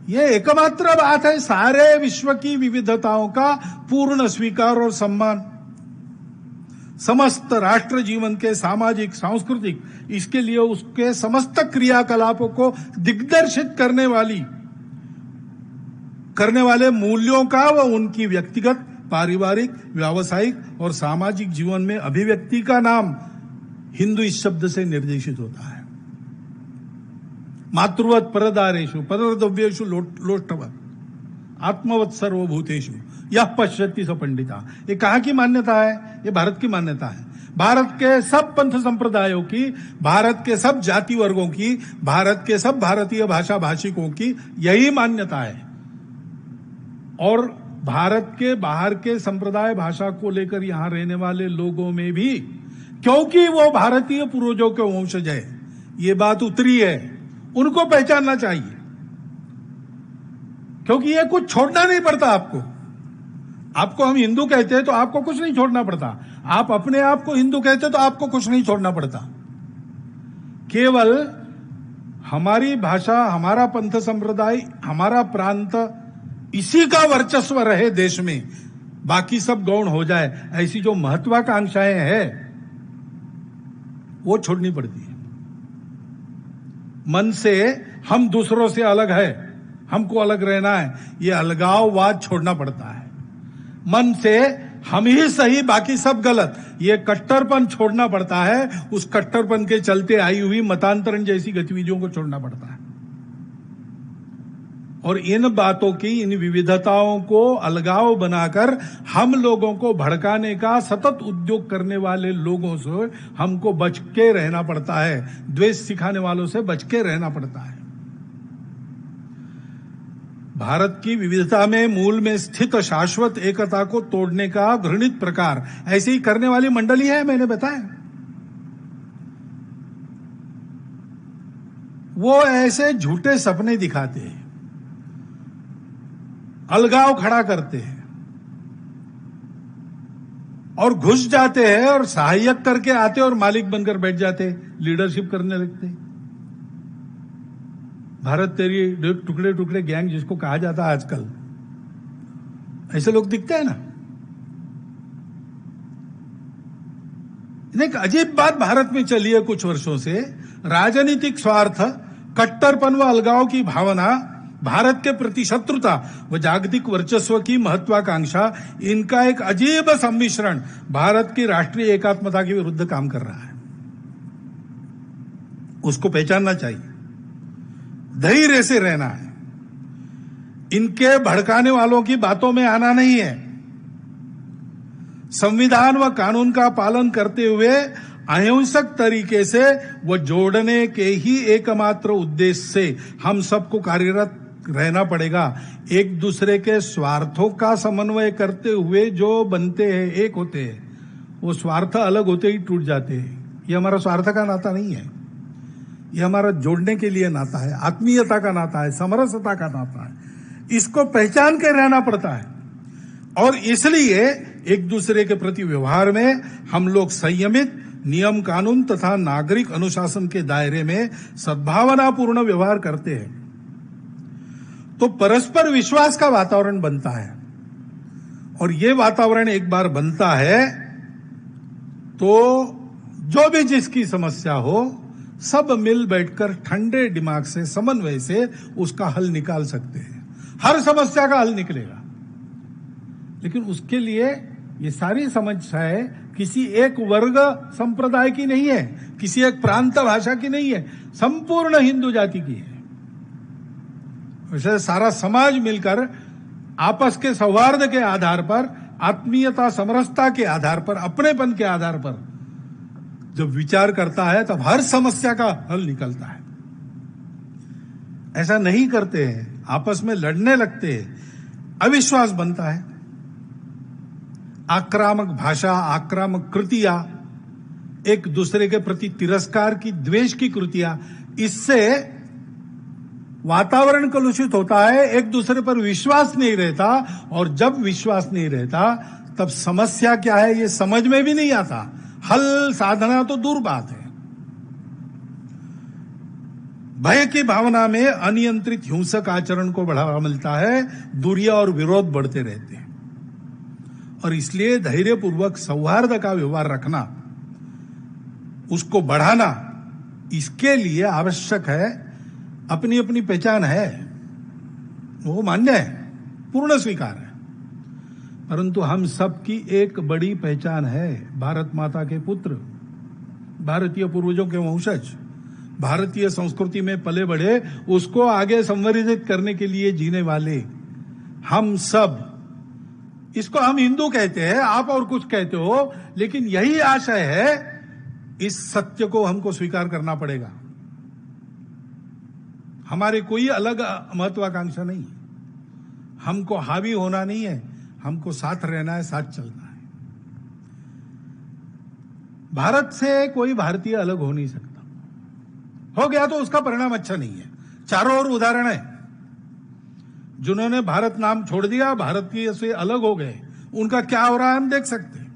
यह एकमात्र बात है सारे विश्व की विविधताओं का पूर्ण स्वीकार और सम्मान। समस्त राष्ट्र जीवन के सामाजिक, सांस्कृतिक, इसके लिए उसके समस्त क्रियाकलापों को दिग्दर्शित करने वाले मूल्यों का व उनकी व्यक्तिगत, पारिवारिक, व्यावसायिक और सामाजिक जीवन में अभिव्यक्ति का नाम हिंदू इस शब्द से निर्देशित होता है। मातृवत परदारेषु परद्रव्येषु लोष्टवत् आत्मवत् सर्वभूतेषु यह पश्यति स पंडिता। ये कहाँ की मान्यता है? ये भारत की मान्यता है। भारत के सब पंथ संप्रदायों की, भारत के सब जाति वर्गों की, भारत के सब भारतीय भाषा भाषिकों की यही मान्यता है। और भारत के बाहर के संप्रदाय भाषा को लेकर यहां रहने वाले लोगों में भी, क्योंकि वो भारतीय पूर्वजों के वंशज है, ये बात उतरी है, उनको पहचानना चाहिए। क्योंकि ये कुछ छोड़ना नहीं पड़ता आपको हम हिंदू कहते हैं तो आपको कुछ नहीं छोड़ना पड़ता। आप अपने आप को हिंदू कहते हैं तो आपको कुछ नहीं छोड़ना पड़ता। केवल हमारी भाषा, हमारा पंथ संप्रदाय, हमारा प्रांत, इसी का वर्चस्व रहे देश में, बाकी सब गौण हो जाए, ऐसी जो महत्वाकांक्षाएं हैं वो छोड़नी पड़ती है। मन से हम दूसरों से अलग है, हमको अलग रहना है, ये अलगाववाद छोड़ना पड़ता है। मन से हम ही सही, बाकी सब गलत, ये कट्टरपन छोड़ना पड़ता है। उस कट्टरपन के चलते आई हुई मतांतरण जैसी गतिविधियों को छोड़ना पड़ता है। और इन बातों की, इन विविधताओं को अलगाव बनाकर हम लोगों को भड़काने का सतत उद्योग करने वाले लोगों से हमको बच के रहना पड़ता है। द्वेष सिखाने वालों से बच के रहना पड़ता है। भारत की विविधता में मूल में स्थित शाश्वत एकता को तोड़ने का घृणित प्रकार ऐसे ही करने वाली मंडली है, मैंने बताया। वो ऐसे झूठे सपने दिखाते हैं, अलगाव खड़ा करते हैं और घुस जाते हैं और सहायक करके आते और मालिक बनकर बैठ जाते, लीडरशिप करने लगते। भारत तेरी टुकड़े टुकड़े गैंग जिसको कहा जाता है आजकल, ऐसे लोग दिखते हैं ना। एक अजीब बात भारत में चली है कुछ वर्षों से, राजनीतिक स्वार्थ, कट्टरपन व अलगाव की भावना, भारत के प्रति शत्रुता व जागतिक वर्चस्व की महत्वाकांक्षा, इनका एक अजीब सम्मिश्रण भारत की राष्ट्रीय एकात्मता के विरुद्ध काम कर रहा है। उसको पहचानना चाहिए, धैर्य से रहना है, इनके भड़काने वालों की बातों में आना नहीं है। संविधान व कानून का पालन करते हुए अहिंसक तरीके से वो जोड़ने के ही एकमात्र उद्देश्य से हम सबको कार्यरत रहना पड़ेगा। एक दूसरे के स्वार्थों का समन्वय करते हुए जो बनते हैं, एक होते हैं, वो स्वार्थ अलग होते ही टूट जाते हैं। ये हमारा स्वार्थ का नाता नहीं है, ये हमारा जोड़ने के लिए नाता है, आत्मीयता का नाता है, समरसता का नाता है। इसको पहचान के रहना पड़ता है। और इसलिए एक दूसरे के प्रति व्यवहार में हम लोग संयमित, नियम कानून तथा नागरिक अनुशासन के दायरे में सद्भावनापूर्ण व्यवहार करते हैं तो परस्पर विश्वास का वातावरण बनता है। और ये वातावरण एक बार बनता है तो जो भी जिसकी समस्या हो सब मिल बैठकर ठंडे दिमाग से समन्वय से उसका हल निकाल सकते हैं। हर समस्या का हल निकलेगा, लेकिन उसके लिए ये सारी समस्याएं किसी एक वर्ग संप्रदाय की नहीं है, किसी एक प्रांत भाषा की नहीं है, संपूर्ण हिंदू जाति की है। वैसे सारा समाज मिलकर आपस के सौहार्द के आधार पर, आत्मीयता समरसता के आधार पर, अपनेपन के आधार पर जब विचार करता है तब हर समस्या का हल निकलता है। ऐसा नहीं करते हैं, आपस में लड़ने लगते हैं, अविश्वास बनता है। आक्रामक भाषा, आक्रामक कृतियां, एक दूसरे के प्रति तिरस्कार की, द्वेष की कृतियां, इससे वातावरण कलुषित होता है, एक दूसरे पर विश्वास नहीं रहता। और जब विश्वास नहीं रहता तब समस्या क्या है ये समझ में भी नहीं आता, हल साधना तो दूर बात है। भय की भावना में अनियंत्रित हिंसक आचरण को बढ़ावा मिलता है, दूरियां और विरोध बढ़ते रहते हैं। और इसलिए धैर्यपूर्वक सौहार्द का व्यवहार रखना, उसको बढ़ाना, इसके लिए आवश्यक है। अपनी अपनी पहचान है, वो मान्य है, पूर्ण स्वीकार है, परंतु हम सबकी एक बड़ी पहचान है, भारत माता के पुत्र, भारतीय पूर्वजों के वंशज, भारतीय संस्कृति में पले बढ़े, उसको आगे संवर्धित करने के लिए जीने वाले हम सब। इसको हम हिंदू कहते हैं, आप और कुछ कहते हो, लेकिन यही आशय है। इस सत्य को हमको स्वीकार करना पड़ेगा। हमारे कोई अलग महत्वाकांक्षा नहीं है, हमको हावी होना नहीं है, हमको साथ रहना है, साथ चलना है। भारत से कोई भारतीय अलग हो नहीं सकता, हो गया तो उसका परिणाम अच्छा नहीं है। चारों ओर उदाहरण है, जिन्होंने भारत नाम छोड़ दिया, भारतीय से अलग हो गए, उनका क्या हो रहा है हम देख सकते हैं।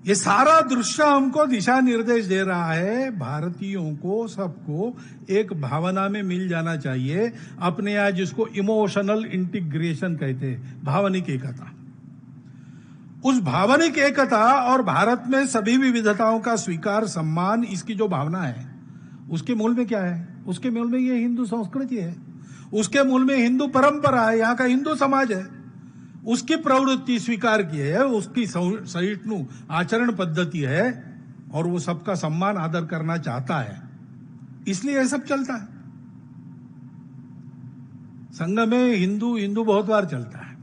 ये सारा दृश्य हमको दिशा निर्देश दे रहा है, भारतीयों को सबको एक भावना में मिल जाना चाहिए, अपने यहाँ जिसको इमोशनल इंटीग्रेशन कहते हैं, भावनिक एकता। उस भावनिक एकता और भारत में सभी विविधताओं का स्वीकार, सम्मान, इसकी जो भावना है, उसके मूल में क्या है? उसके मूल में ये हिंदू संस्कृति है, उसके मूल में हिंदू परंपरा है, यहाँ का हिंदू समाज है, उसकी प्रवृत्ति स्वीकार की है, उसकी सहिष्णु आचरण पद्धति है, और वो सबका सम्मान आदर करना चाहता है, इसलिए यह सब चलता है। संघ में हिंदू हिंदू बहुत बार चलता है,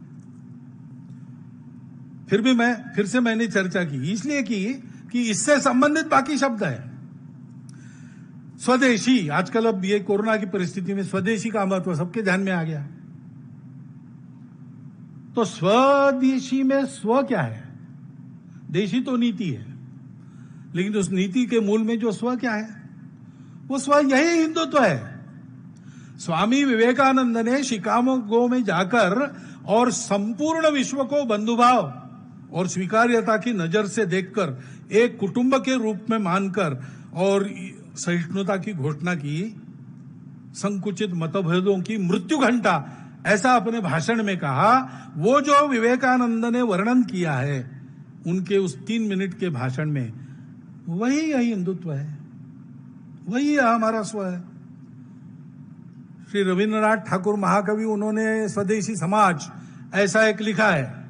फिर से मैंने चर्चा की, इसलिए की कि इससे संबंधित बाकी शब्द है। स्वदेशी, आजकल अब ये कोरोना की परिस्थिति में स्वदेशी का महत्व सबके ध्यान में आ गया। तो स्वदेशी में स्व क्या है? देशी तो नीति है, लेकिन उस नीति के मूल में जो स्व क्या है? वो स्व यही हिंदुत्व है। स्वामी विवेकानंद ने शिकागो में जाकर और संपूर्ण विश्व को बंधुभाव और स्वीकार्यता की नजर से देखकर, एक कुटुंब के रूप में मानकर और सहिष्णुता की घोषणा की, संकुचित मतभेदों की मृत्यु घंटा, ऐसा अपने भाषण में कहा। वो जो विवेकानंद ने वर्णन किया है उनके उस 3 मिनट के भाषण में, वही यही हिंदुत्व है, वही हमारा स्व है। श्री रविन्द्रनाथ ठाकुर महाकवि, उन्होंने स्वदेशी समाज ऐसा एक लिखा है।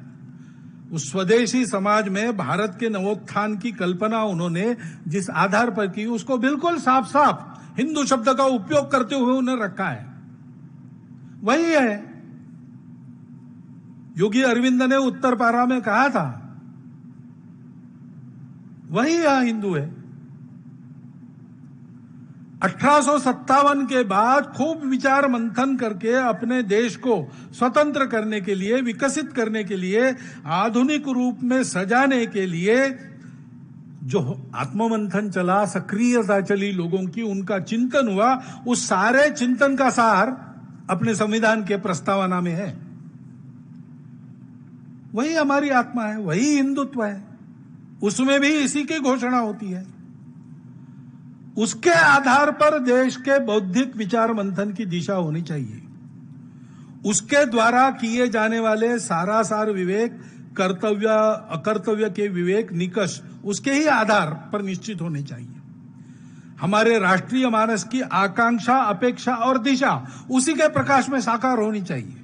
उस स्वदेशी समाज में भारत के नवोत्थान की कल्पना उन्होंने जिस आधार पर की, उसको बिल्कुल साफ साफ हिंदू शब्द का उपयोग करते हुए उन्हें रखा है, वही है। योगी अरविंद ने उत्तर पारा में कहा था, वही यह हिंदू है। 1857 के बाद खूब विचार मंथन करके अपने देश को स्वतंत्र करने के लिए, विकसित करने के लिए, आधुनिक रूप में सजाने के लिए जो आत्ममंथन चला, सक्रियता चली लोगों की, उनका चिंतन हुआ, उस सारे चिंतन का सार अपने संविधान के प्रस्तावना में है। वही हमारी आत्मा है, वही हिंदुत्व है, उसमें भी इसी की घोषणा होती है। उसके आधार पर देश के बौद्धिक विचार मंथन की दिशा होनी चाहिए। उसके द्वारा किए जाने वाले सारासार विवेक, कर्तव्य अकर्तव्य के विवेक निकष उसके ही आधार पर निश्चित होने चाहिए। हमारे राष्ट्रीय मानस की आकांक्षा, अपेक्षा और दिशा उसी के प्रकाश में साकार होनी चाहिए।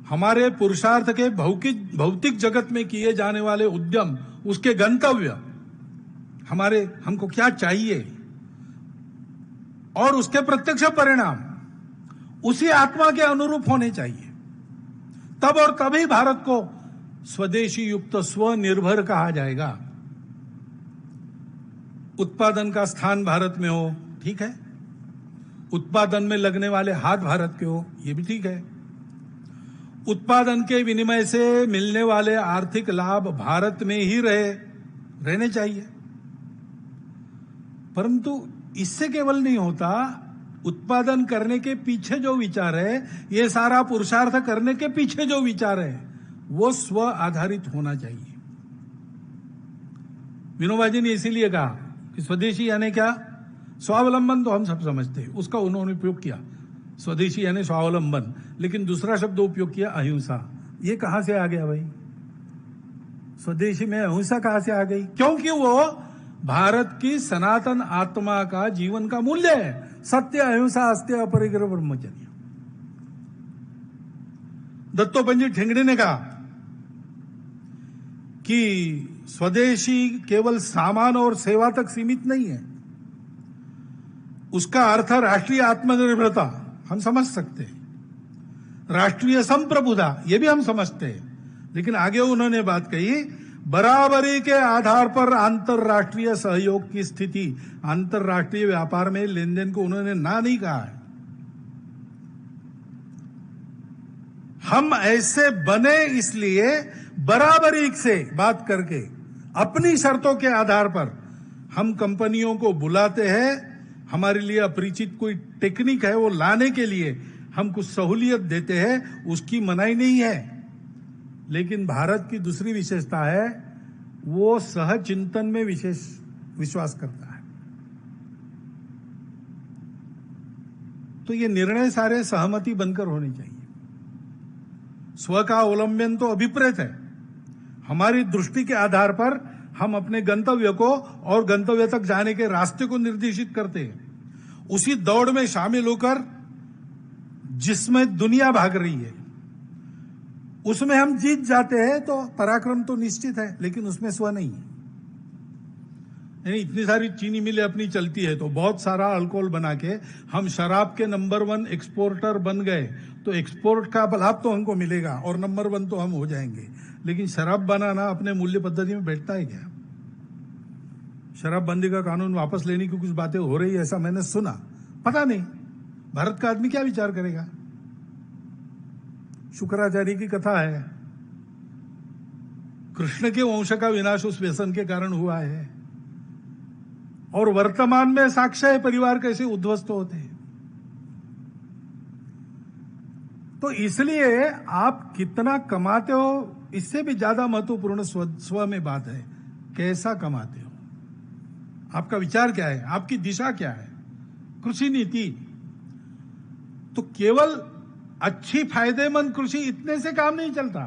हमारे पुरुषार्थ के भौतिक जगत में किए जाने वाले उद्यम, उसके गंतव्य, हमको क्या चाहिए और उसके प्रत्यक्ष परिणाम उसी आत्मा के अनुरूप होने चाहिए। तब और तभी भारत को स्वदेशी युक्त स्वनिर्भर कहा जाएगा। उत्पादन का स्थान भारत में हो, ठीक है। उत्पादन में लगने वाले हाथ भारत के हो, यह भी ठीक है। उत्पादन के विनिमय से मिलने वाले आर्थिक लाभ भारत में ही रहने चाहिए। परंतु इससे केवल नहीं होता। उत्पादन करने के पीछे जो विचार है, ये सारा पुरुषार्थ करने के पीछे जो विचार है, वो स्व आधारित होना चाहिए। विनोबा जी ने इसीलिए कहा कि स्वदेशी यानी क्या? स्वावलंबन तो हम सब समझते हैं, उसका उन्होंने उपयोग किया, स्वदेशी यानी स्वावलंबन, लेकिन दूसरा शब्द उपयोग किया अहिंसा। ये कहां से आ गया भाई? स्वदेशी में अहिंसा कहां से आ गई? क्योंकि वो भारत की सनातन आत्मा का जीवन का मूल्य है। सत्य, अहिंसा, अस्त्य, अपरिग्रह, ब्रह्मचर्य। दत्तोपंत ठेंगड़ी ने कहा कि स्वदेशी केवल सामान और सेवा तक सीमित नहीं है। उसका अर्थ राष्ट्रीय आत्मनिर्भरता, हम समझ सकते हैं। राष्ट्रीय संप्रभुता, यह भी हम समझते हैं। लेकिन आगे उन्होंने बात कही, बराबरी के आधार पर अंतरराष्ट्रीय सहयोग की स्थिति। अंतरराष्ट्रीय व्यापार में लेन देन को उन्होंने ना नहीं कहा है। हम ऐसे बने इसलिए बराबरी से बात करके अपनी शर्तों के आधार पर हम कंपनियों को बुलाते हैं। हमारे लिए अपरिचित कोई टेक्निक है, वो लाने के लिए हम कुछ सहूलियत देते हैं, उसकी मनाही नहीं है। लेकिन भारत की दूसरी विशेषता है, वो सहचिंतन में विशेष विश्वास करता है। तो ये निर्णय सारे सहमति बनकर होने चाहिए। स्व का अवलंबन तो अभिप्रेत है। हमारी दृष्टि के आधार पर हम अपने गंतव्य को और गंतव्य तक जाने के रास्ते को निर्देशित करते हैं। उसी दौड़ में शामिल होकर जिसमें दुनिया भाग रही है, उसमें हम जीत जाते हैं तो पराक्रम तो निश्चित है, लेकिन उसमें स्व नहीं है। यानी इतनी सारी चीनी मिलें अपनी चलती है, तो बहुत सारा अल्कोहल बना के हम शराब के नंबर 1 एक्सपोर्टर बन गए, तो एक्सपोर्ट का लाभ तो हमको मिलेगा और नंबर 1 तो हम हो जाएंगे। लेकिन शराब बनाना अपने मूल्य पद्धति में बैठता है क्या? शराबबंदी का कानून वापस लेने की कुछ बातें हो रही है, ऐसा मैंने सुना, पता नहीं भारत का आदमी क्या विचार करेगा। शुक्राचार्य की कथा है, कृष्ण के वंश का विनाश उस व्यसन के कारण हुआ है, और वर्तमान में साक्षय परिवार कैसे उद्ध्वस्त होते हैं। तो इसलिए आप कितना कमाते हो, इससे भी ज्यादा महत्वपूर्ण स्व में बात है, कैसा कमाते हो, आपका विचार क्या है, आपकी दिशा क्या है। कृषि नीति तो केवल अच्छी फायदेमंद कृषि इतने से काम नहीं चलता।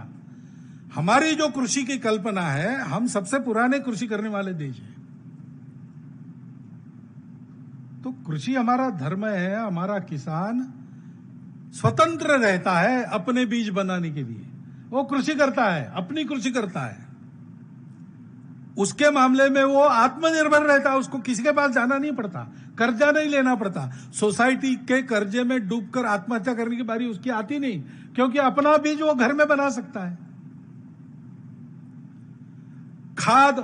हमारी जो कृषि की कल्पना है, हम सबसे पुराने कृषि करने वाले देश हैं। तो कृषि हमारा धर्म है। हमारा किसान स्वतंत्र रहता है अपने बीज बनाने के लिए, वो कृषि करता है, अपनी कृषि करता है। उसके मामले में वो आत्मनिर्भर रहता है, उसको किसी के पास जाना नहीं पड़ता, कर्जा नहीं लेना पड़ता। सोसाइटी के कर्जे में डूबकर आत्महत्या करने की बारी उसकी आती नहीं, क्योंकि अपना बीज वो घर में बना सकता है। खाद,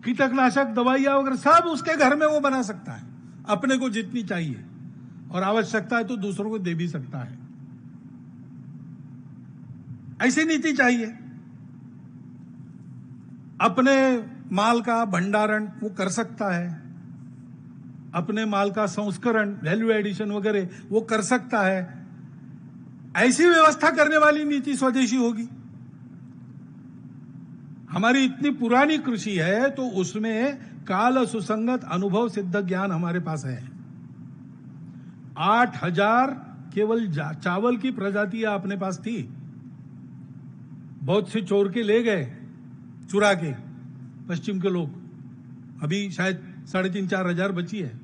कीटकनाशक, दवाइयां वगैरह सब उसके घर में वो बना सकता है, अपने को जितनी चाहिए, और आवश्यकता है तो दूसरों को दे भी सकता है। ऐसी नीति चाहिए। अपने माल का भंडारण वो कर सकता है, अपने माल का संस्करण, वैल्यू एडिशन वगैरह वो कर सकता है। ऐसी व्यवस्था करने वाली नीति स्वदेशी होगी। हमारी इतनी पुरानी कृषि है तो उसमें काल सुसंगत अनुभव सिद्ध ज्ञान हमारे पास है। 8,000 केवल चावल की प्रजातियां अपने पास थी। बहुत से चोर के ले गए, चुरा के पश्चिम के लोग, अभी शायद 3,500-4 हजार बची है।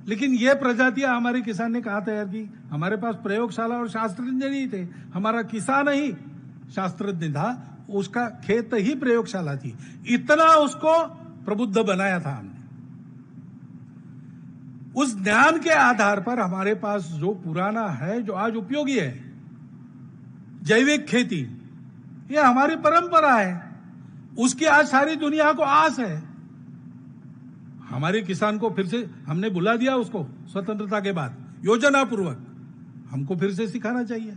लेकिन ये प्रजातियां हमारे किसान ने कहाँ तैयार की? हमारे पास प्रयोगशाला और शास्त्रज्ञ नहीं थे। हमारा किसान ही शास्त्रज्ञ था, उसका खेत ही प्रयोगशाला थी। इतना उसको प्रबुद्ध बनाया था हमने। उस ज्ञान के आधार पर हमारे पास जो पुराना है, जो आज उपयोगी है, जैविक खेती, ये हमारी परंपरा है। उसकी आज सारी दुनिया को आस है। हमारे किसान को फिर से हमने बुला दिया, उसको स्वतंत्रता के बाद योजना पूर्वक हमको फिर से सिखाना चाहिए।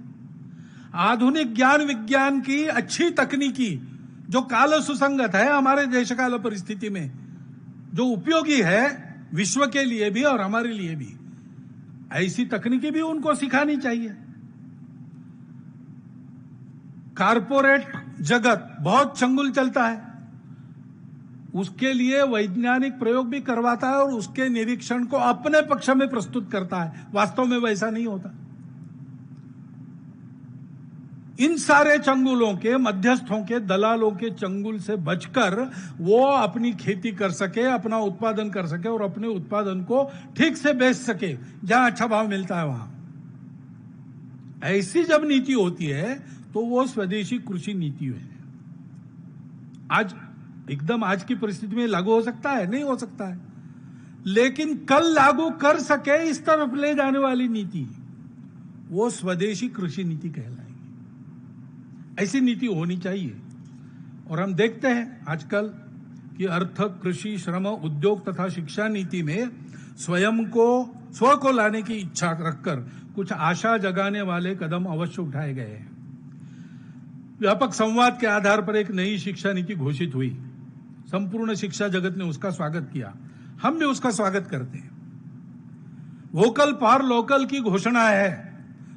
आधुनिक ज्ञान विज्ञान की अच्छी तकनीकी जो काल सुसंगत है, हमारे देश काल परिस्थिति में जो उपयोगी है, विश्व के लिए भी और हमारे लिए भी, ऐसी तकनीकी भी उनको सिखानी चाहिए। कारपोरेट जगत बहुत चंगुल चलता है, उसके लिए वैज्ञानिक प्रयोग भी करवाता है और उसके निरीक्षण को अपने पक्ष में प्रस्तुत करता है। वास्तव में वैसा नहीं होता। इन सारे चंगुलों के, मध्यस्थों के, दलालों के चंगुल से बचकर वो अपनी खेती कर सके, अपना उत्पादन कर सके और अपने उत्पादन को ठीक से बेच सके जहां अच्छा भाव मिलता है वहां। ऐसी जब नीति होती है तो वो स्वदेशी कृषि नीति है। आज एकदम आज की परिस्थिति में लागू हो सकता है? नहीं हो सकता है। लेकिन कल लागू कर सके इस तरफ ले जाने वाली नीति, वो स्वदेशी कृषि नीति कहलाएगी। ऐसी नीति होनी चाहिए। और हम देखते हैं आजकल कि अर्थ, कृषि, श्रम, उद्योग तथा शिक्षा नीति में स्व को लाने की इच्छा रखकर कुछ आशा जगाने वाले कदम अवश्य उठाए गए हैं। व्यापक संवाद के आधार पर एक नई शिक्षा नीति घोषित हुई। संपूर्ण शिक्षा जगत ने उसका स्वागत किया। हम भी उसका स्वागत करते हैं। वोकल फॉर लोकल की घोषणा है,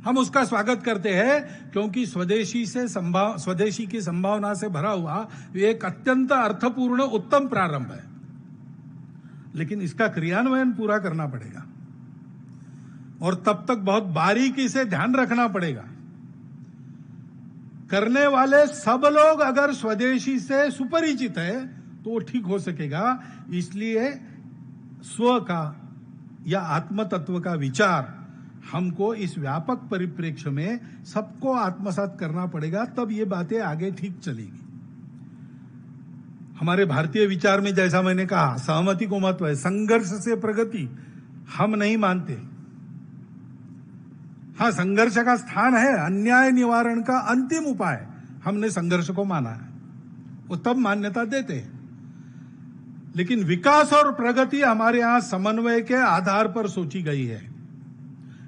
हम उसका स्वागत करते हैं, क्योंकि स्वदेशी की संभावना से भरा हुआ एक अत्यंत अर्थपूर्ण उत्तम प्रारंभ है। लेकिन इसका क्रियान्वयन पूरा करना पड़ेगा और तब तक बहुत बारीकी से ध्यान रखना पड़ेगा। करने वाले सब लोग अगर स्वदेशी से सुपरिचित है तो वो ठीक हो सकेगा। इसलिए स्व का या आत्म तत्व का विचार हमको इस व्यापक परिप्रेक्ष्य में सबको आत्मसात करना पड़ेगा, तब ये बातें आगे ठीक चलेगी। हमारे भारतीय विचार में जैसा मैंने कहा, सहमति को महत्व है, संघर्ष से प्रगति हम नहीं मानते। हाँ, संघर्ष का स्थान है, अन्याय निवारण का अंतिम उपाय हमने संघर्ष को माना है, वो तब मान्यता देते हैं। लेकिन विकास और प्रगति हमारे यहां समन्वय के आधार पर सोची गई है।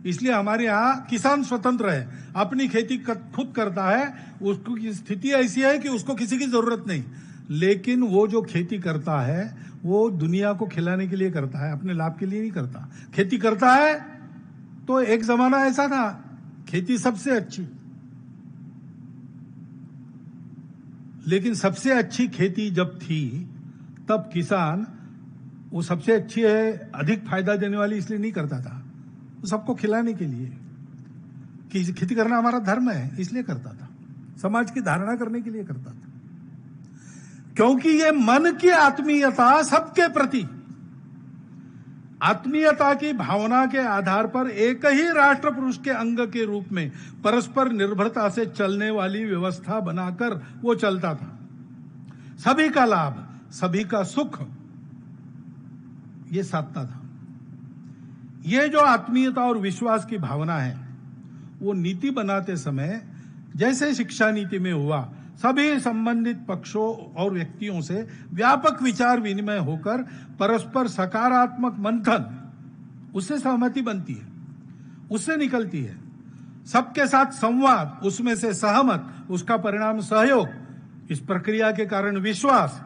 इसलिए हमारे यहां किसान स्वतंत्र है, अपनी खेती खुद करता है। उसकी स्थिति ऐसी है कि उसको किसी की जरूरत नहीं। लेकिन वो जो खेती करता है वो दुनिया को खिलाने के लिए करता है, अपने लाभ के लिए नहीं करता। खेती करता है तो एक जमाना ऐसा था, खेती सबसे अच्छी, लेकिन सबसे अच्छी खेती जब थी तब किसान वो सबसे अच्छी है, अधिक फायदा देने वाली इसलिए नहीं करता था, वो सबको खिलाने के लिए। कि खेती करना हमारा धर्म है इसलिए करता था, समाज की धारणा करने के लिए करता था। क्योंकि ये मन की आत्मीयता, सबके प्रति आत्मीयता की भावना के आधार पर एक ही राष्ट्र पुरुष के अंग के रूप में परस्पर निर्भरता से चलने वाली व्यवस्था बनाकर वो चलता था। सभी का लाभ, सभी का सुख ये साधता था। ये जो आत्मीयता और विश्वास की भावना है वो नीति बनाते समय जैसे शिक्षा नीति में हुआ, सभी संबंधित पक्षों और व्यक्तियों से व्यापक विचार विनिमय होकर परस्पर सकारात्मक मंथन, उससे सहमति बनती है, उससे निकलती है। सबके साथ संवाद, उसमें से सहमत, उसका परिणाम सहयोग। इस प्रक्रिया के कारण विश्वास,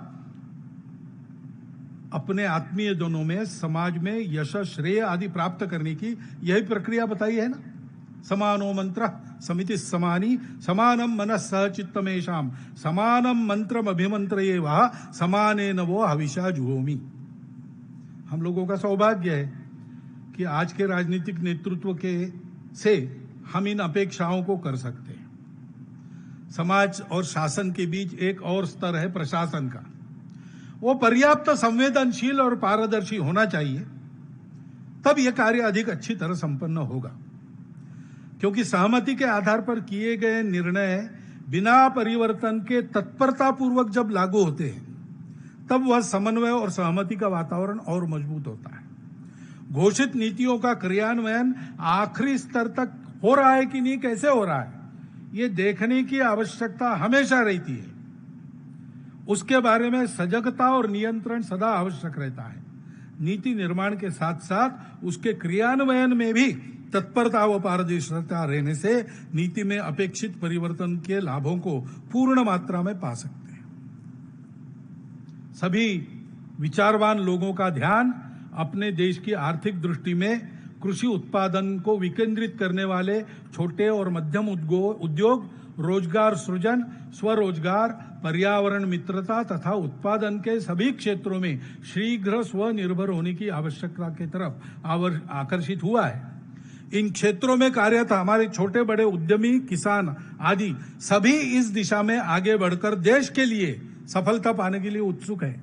अपने आत्मीय जनों में, समाज में यश, श्रेय आदि प्राप्त करने की यही प्रक्रिया बताई है ना। समानो मंत्र समिति समानी समानम मनः सह चित्तमेषाम समानम मंत्रम अभिमंत्रये वह समानेन वो हविषा जुहोमि। हम लोगों का सौभाग्य है कि आज के राजनीतिक नेतृत्व के से हम इन अपेक्षाओं को कर सकते हैं। समाज और शासन के बीच एक और स्तर है प्रशासन का। वो पर्याप्त संवेदनशील और पारदर्शी होना चाहिए, तब यह कार्य अधिक अच्छी तरह संपन्न होगा। क्योंकि सहमति के आधार पर किए गए निर्णय बिना परिवर्तन के तत्परता पूर्वक जब लागू होते हैं, तब वह समन्वय और सहमति का वातावरण और मजबूत होता है। घोषित नीतियों का क्रियान्वयन आखिरी स्तर तक हो रहा है कि नहीं, कैसे हो रहा है, ये देखने की आवश्यकता हमेशा रहती है। उसके बारे में सजगता और नियंत्रण सदा आवश्यक रहता है। नीति निर्माण के साथ साथ उसके क्रियान्वयन में भी तत्परता व पारदर्शिता रहने से नीति में अपेक्षित परिवर्तन के लाभों को पूर्ण मात्रा में पा सकते हैं। सभी विचारवान लोगों का ध्यान अपने देश की आर्थिक दृष्टि में कृषि उत्पादन को विकेंद्रित करने वाले छोटे और मध्यम उद्योग, रोजगार सृजन, स्वरोजगार, पर्यावरण मित्रता तथा उत्पादन के सभी क्षेत्रों में शीघ्र स्वनिर्भर होने की आवश्यकता की तरफ आकर्षित हुआ है। इन क्षेत्रों में कार्यरत हमारे छोटे बड़े उद्यमी, किसान आदि सभी इस दिशा में आगे बढ़कर देश के लिए सफलता पाने के लिए उत्सुक है।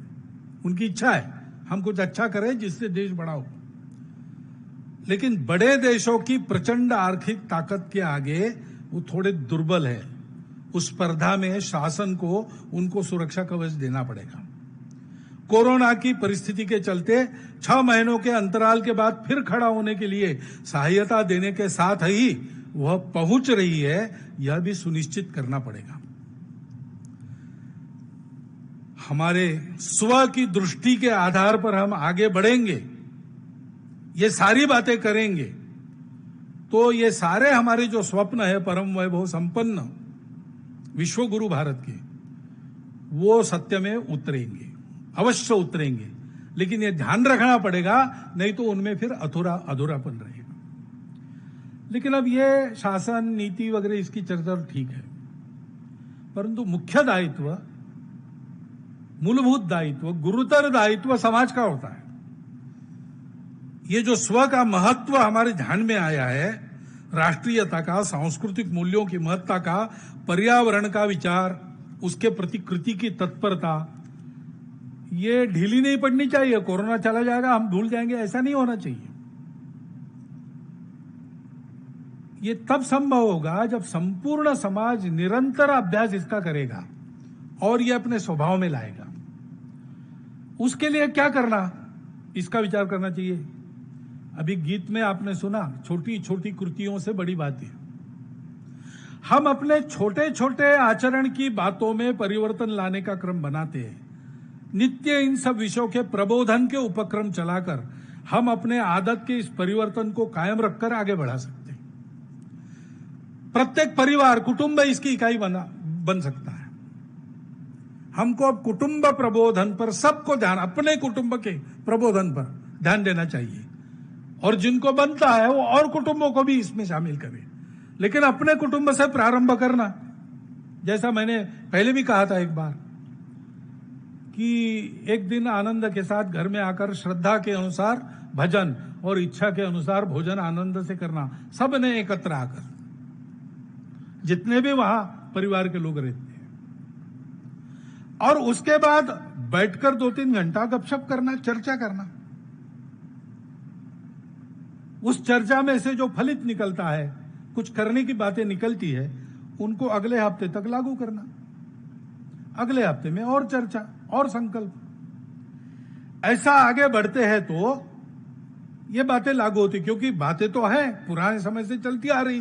उनकी इच्छा है हम कुछ अच्छा करें जिससे देश बड़ा हो। लेकिन बड़े देशों की प्रचंड आर्थिक ताकत के आगे वो थोड़े दुर्बल है। उस स्पर्धा में शासन को उनको सुरक्षा कवच देना पड़ेगा। कोरोना की परिस्थिति के चलते 6 महीनों के अंतराल के बाद फिर खड़ा होने के लिए सहायता देने के साथ ही वह पहुंच रही है, यह भी सुनिश्चित करना पड़ेगा। हमारे स्व की दृष्टि के आधार पर हम आगे बढ़ेंगे, ये सारी बातें करेंगे, तो ये सारे हमारे जो स्वप्न है परम वैभव संपन्न विश्व गुरु भारत के, वो सत्य में उतरेंगे, अवश्य उतरेंगे। लेकिन ये ध्यान रखना पड़ेगा, नहीं तो उनमें फिर अधूरापन रहेगा। लेकिन अब ये शासन नीति वगैरह इसकी चर्चा ठीक है, परंतु मुख्य दायित्व, मूलभूत दायित्व, गुरुतर दायित्व समाज का होता है। ये जो स्व का महत्व हमारे ध्यान में आया है, राष्ट्रीयता का, सांस्कृतिक मूल्यों की महत्ता का, पर्यावरण का विचार, उसके प्रति कृति की तत्परता, ये ढीली नहीं पड़नी चाहिए। कोरोना चला जाएगा हम भूल जाएंगे, ऐसा नहीं होना चाहिए। ये तब संभव होगा जब संपूर्ण समाज निरंतर अभ्यास इसका करेगा और ये अपने स्वभाव में लाएगा। उसके लिए क्या करना, इसका विचार करना चाहिए। अभी गीत में आपने सुना, छोटी छोटी कृतियों से बड़ी बातें। हम अपने छोटे छोटे आचरण की बातों में परिवर्तन लाने का क्रम बनाते हैं। नित्य इन सब विषयों के प्रबोधन के उपक्रम चलाकर हम अपने आदत के इस परिवर्तन को कायम रखकर आगे बढ़ा सकते हैं। प्रत्येक परिवार, कुटुंब इसकी इकाई बन सकता है। हमको अब कुटुंब प्रबोधन पर सबको ध्यान, अपने कुटुंब के प्रबोधन पर ध्यान देना चाहिए, और जिनको बनता है वो और कुटुंबों को भी इसमें शामिल करें। लेकिन अपने कुटुंब से प्रारंभ करना, जैसा मैंने पहले भी कहा था एक बार कि एक दिन आनंद के साथ घर में आकर श्रद्धा के अनुसार भजन और इच्छा के अनुसार भोजन आनंद से करना, सब ने एकत्र आकर, जितने भी वहां परिवार के लोग रहते हैं, और उसके बाद बैठकर 2-3 घंटा गपशप करना, चर्चा करना। उस चर्चा में से जो फलित निकलता है, कुछ करने की बातें निकलती है, उनको अगले हफ्ते तक लागू करना। अगले हफ्ते में और चर्चा और संकल्प। ऐसा आगे बढ़ते हैं तो ये बातें लागू होती, क्योंकि बातें तो है पुराने समय से चलती आ रही,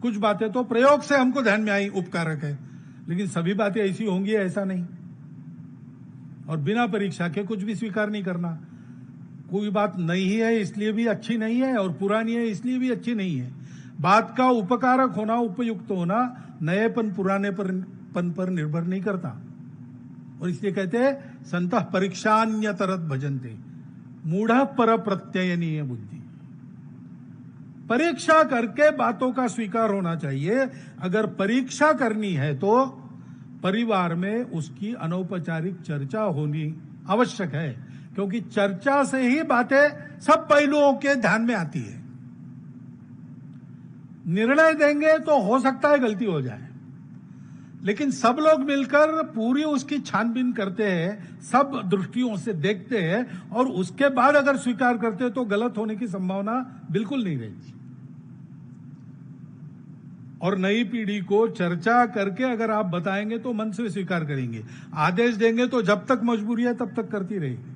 कुछ बातें तो प्रयोग से हमको ध्यान में आई, उपकारक है, लेकिन सभी बातें ऐसी होंगी ऐसा नहीं। और बिना परीक्षा के कुछ भी स्वीकार नहीं करना। कोई बात नहीं है इसलिए भी अच्छी नहीं है, और पुरानी है इसलिए भी अच्छी नहीं है। बात का उपकारक होना, उपयुक्त होना नएपन पुरानेपन पर निर्भर नहीं करता। और इसलिए कहते हैं संतः परीक्षान्यतरत भजन्ते मूढ़ पर प्रत्ययनीय बुद्धि। परीक्षा करके बातों का स्वीकार होना चाहिए। अगर परीक्षा करनी है तो परिवार में उसकी अनौपचारिक चर्चा होनी आवश्यक है, क्योंकि चर्चा से ही बातें सब पहलुओं के ध्यान में आती है। निर्णय देंगे तो हो सकता है गलती हो जाए, लेकिन सब लोग मिलकर पूरी उसकी छानबीन करते हैं, सब दृष्टियों से देखते हैं और उसके बाद अगर स्वीकार करते हैं तो गलत होने की संभावना बिल्कुल नहीं रहती। और नई पीढ़ी को चर्चा करके अगर आप बताएंगे तो मन से स्वीकार करेंगे, आदेश देंगे तो जब तक मजबूरी है तब तक करती रहेगी।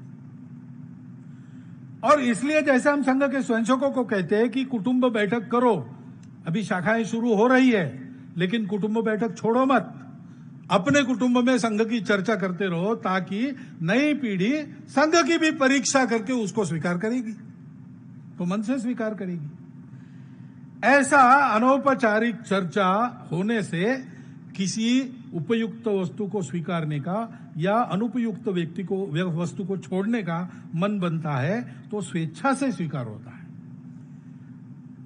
और इसलिए जैसे हम संघ के स्वयंसेवकों को कहते हैं कि कुटुंब बैठक करो, अभी शाखाएं शुरू हो रही है, लेकिन कुटुंब बैठक छोड़ो मत, अपने कुटुंब में संघ की चर्चा करते रहो, ताकि नई पीढ़ी संघ की भी परीक्षा करके उसको स्वीकार करेगी, तो मन से स्वीकार करेगी। ऐसा अनौपचारिक चर्चा होने से किसी उपयुक्त वस्तु को स्वीकारने का या अनुपयुक्त व्यक्ति को वस्तु को छोड़ने का मन बनता है तो स्वेच्छा से स्वीकार होता है।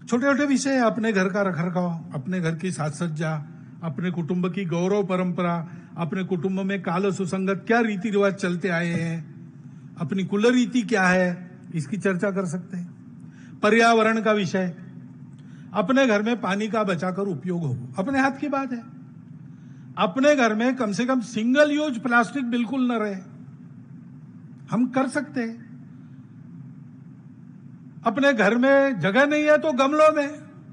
छोटे छोटे विषय, अपने घर का रखरखाव, अपने घर की साज सज्जा, अपने कुटुंब की गौरव परंपरा, अपने कुटुंब में काल सुसंगत क्या रीति रिवाज चलते आए हैं, अपनी कुल रीति क्या है, इसकी चर्चा कर सकते हैं। पर्यावरण का विषय, अपने घर में पानी का बचाकर उपयोग हो, अपने हाथ की बात है। अपने घर में कम से कम सिंगल यूज प्लास्टिक बिल्कुल न रहे, हम कर सकते हैं। अपने घर में जगह नहीं है तो गमलों में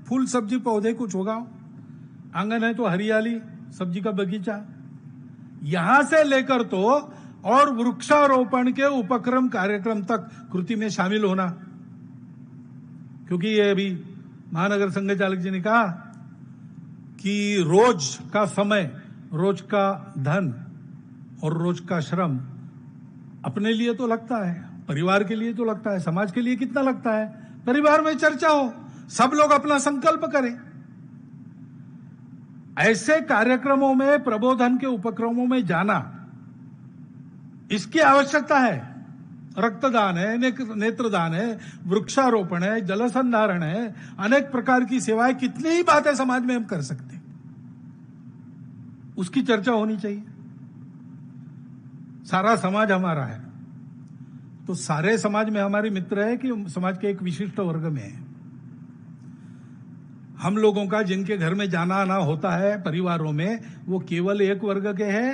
फूल सब्जी पौधे कुछ उगाओ, आंगन है तो हरियाली, सब्जी का बगीचा, यहां से लेकर तो और वृक्षारोपण के उपक्रम कार्यक्रम तक कृति में शामिल होना। क्योंकि ये अभी महानगर संघ चालक जी ने कहा कि रोज का समय, रोज का धन और रोज का श्रम अपने लिए तो लगता है, परिवार के लिए तो लगता है, समाज के लिए कितना लगता है। परिवार में चर्चा हो, सब लोग अपना संकल्प करें। ऐसे कार्यक्रमों में, प्रबोधन के उपक्रमों में जाना, इसकी आवश्यकता है। रक्तदान है, नेत्रदान है, वृक्षारोपण है, जल संधारण है, अनेक प्रकार की सेवाएं, कितनी ही बातें समाज में हम कर सकते हैं, उसकी चर्चा होनी चाहिए। सारा समाज हमारा है तो सारे समाज में हमारे मित्र है कि समाज के एक विशिष्ट वर्ग में है। हम लोगों का जिनके घर में जाना आना होता है परिवारों में, वो केवल एक वर्ग के हैं,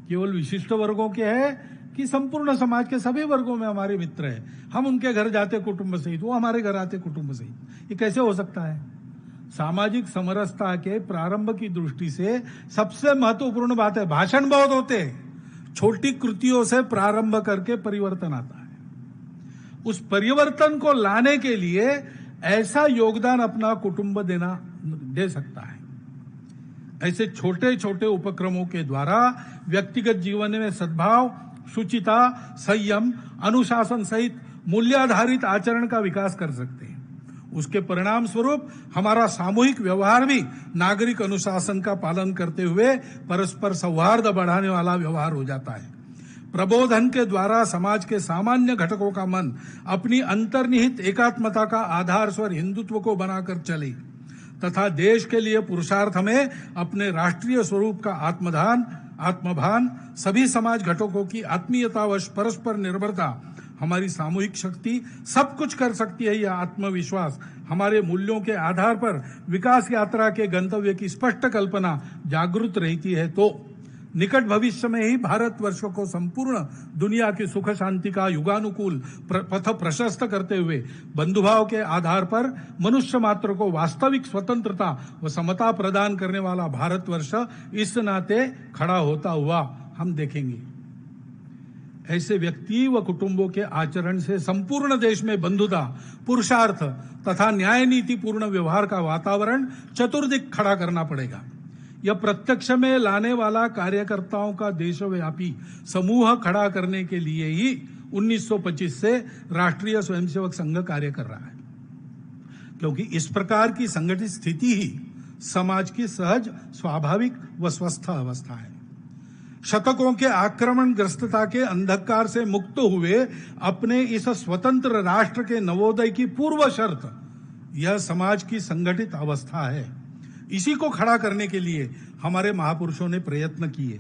केवल विशिष्ट वर्गों के हैं, कि संपूर्ण समाज के सभी वर्गों में हमारे मित्र हैं। हम उनके घर जाते कुटुंब सहित, वो हमारे घर आते कुटुंब सहित। ये कैसे हो सकता है? सामाजिक समरसता के प्रारंभ की दृष्टि से सबसे महत्वपूर्ण बात है, भाषण बहुत होते हैं, छोटी कृतियों से प्रारंभ करके परिवर्तन आता है। उस परिवर्तन को लाने के लिए ऐसा योगदान अपना कुटुंब दे सकता है। ऐसे छोटे छोटे उपक्रमों के द्वारा व्यक्तिगत जीवन में सद्भाव, शुचिता, संयम, अनुशासन सहित मूल्याधारित आचरण का विकास कर सकते हैं। उसके परिणाम स्वरूप हमारा सामूहिक व्यवहार भी नागरिक अनुशासन का पालन करते हुए परस्पर सौहार्द बढ़ाने वाला व्यवहार हो जाता है। प्रबोधन के द्वारा समाज के सामान्य घटकों का मन अपनी अंतर्निहित एकात्मता का आधार स्वर हिंदुत्व को बनाकर चले तथा देश के लिए पुरुषार्थ में अपने राष्ट्रीय स्वरूप का आत्मभान, सभी समाज घटकों की आत्मीयता व परस्पर निर्भरता, हमारी सामूहिक शक्ति सब कुछ कर सकती है, यह आत्मविश्वास हमारे मूल्यों के आधार पर विकास यात्रा के गंतव्य की स्पष्ट कल्पना जागृत रहती है तो निकट भविष्य में ही भारतवर्ष को संपूर्ण दुनिया की सुख शांति का युगानुकूल पथ प्रशस्त करते हुए बंधुभाव के आधार पर मनुष्य मात्र को वास्तविक स्वतंत्रता व समता प्रदान करने वाला भारतवर्ष इस नाते खड़ा होता हुआ हम देखेंगे। ऐसे व्यक्ति व कुटुंबों के आचरण से संपूर्ण देश में बंधुता, पुरुषार्थ तथा न्याय नीति पूर्ण व्यवहार का वातावरण चतुर्दिक खड़ा करना पड़ेगा। यह प्रत्यक्ष में लाने वाला कार्यकर्ताओं का देशव्यापी समूह खड़ा करने के लिए ही 1925 से राष्ट्रीय स्वयंसेवक संघ कार्य कर रहा है, क्योंकि इस प्रकार की संगठित स्थिति ही समाज की सहज, स्वाभाविक व स्वस्थ अवस्था है। शतकों के आक्रमण ग्रस्तता के अंधकार से मुक्त हुए अपने इस स्वतंत्र राष्ट्र के नवोदय की पूर्व शर्त यह समाज की संगठित अवस्था है। इसी को खड़ा करने के लिए हमारे महापुरुषों ने प्रयत्न किए।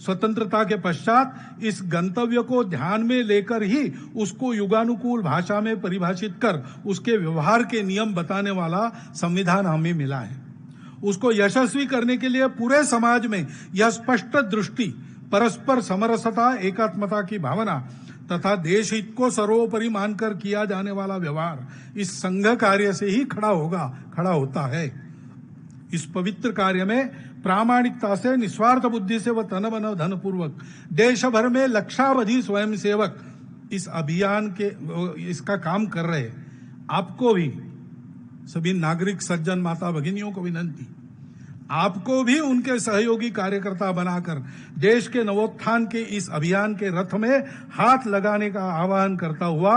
स्वतंत्रता के पश्चात इस गंतव्य को ध्यान में लेकर ही उसको युगानुकूल भाषा में परिभाषित कर उसके व्यवहार के नियम बताने वाला संविधान हमें मिला है। उसको यशस्वी करने के लिए पूरे समाज में यह स्पष्ट दृष्टि, परस्पर समरसता, एकात्मता की भावना तथा देश हित को सर्वोपरि मानकर किया जाने वाला व्यवहार इस संघ कार्य से ही खड़ा होता है। इस पवित्र कार्य में प्रामाणिकता से, निस्वार्थ बुद्धि से व तन मन धन पूर्वक देश भर में लक्षावधि स्वयंसेवक इस अभियान के इसका काम कर रहे। आपको भी, सभी नागरिक सज्जन माता भगिनियों को विनंती, आपको भी उनके सहयोगी कार्यकर्ता बनाकर देश के नवोत्थान के इस अभियान के रथ में हाथ लगाने का आह्वान करता हुआ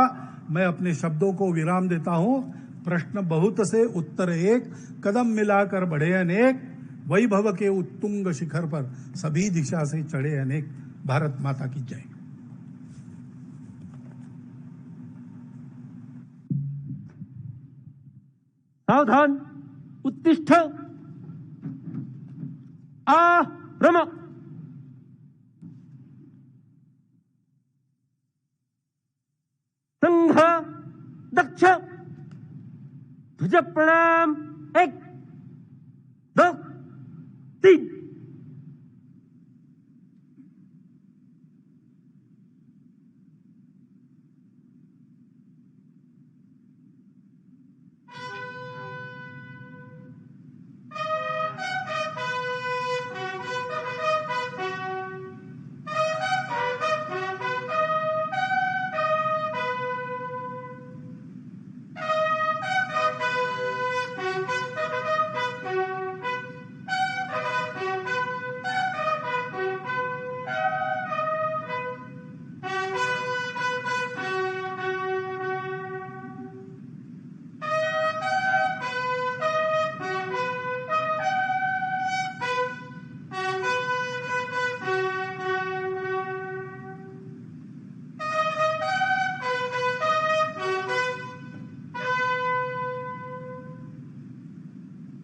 मैं अपने शब्दों को विराम देता हूं। प्रश्न बहुत से, उत्तर एक, कदम मिलाकर बढ़े अनेक, वैभव के उत्तुंग शिखर पर सभी दिशा से चढ़े अनेक। भारत माता की जय। सावधान, उत्तिष्ठ, आरम। संघ दक्ष, ध्वज प्रणाम, 1 2 3।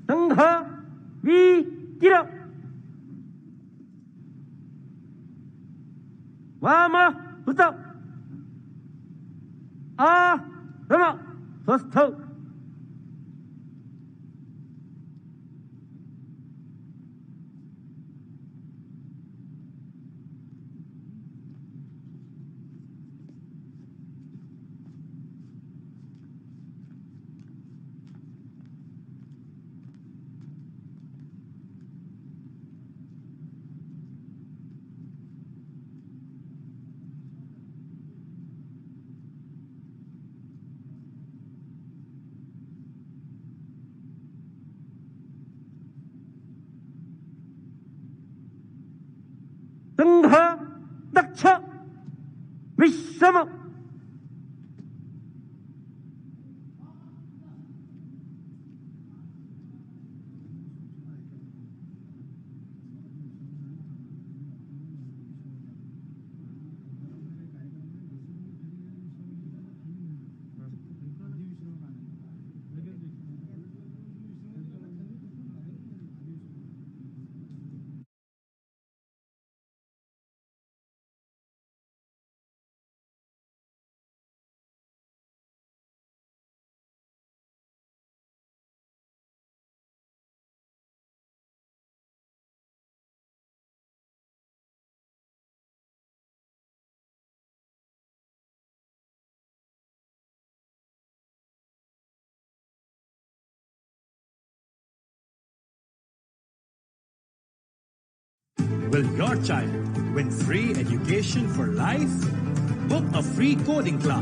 संघ वीर, वाम हृत, आरम, स्वस्थ। संघ दक्ष, विश्रम। Will your child win free education for life? Book a free coding class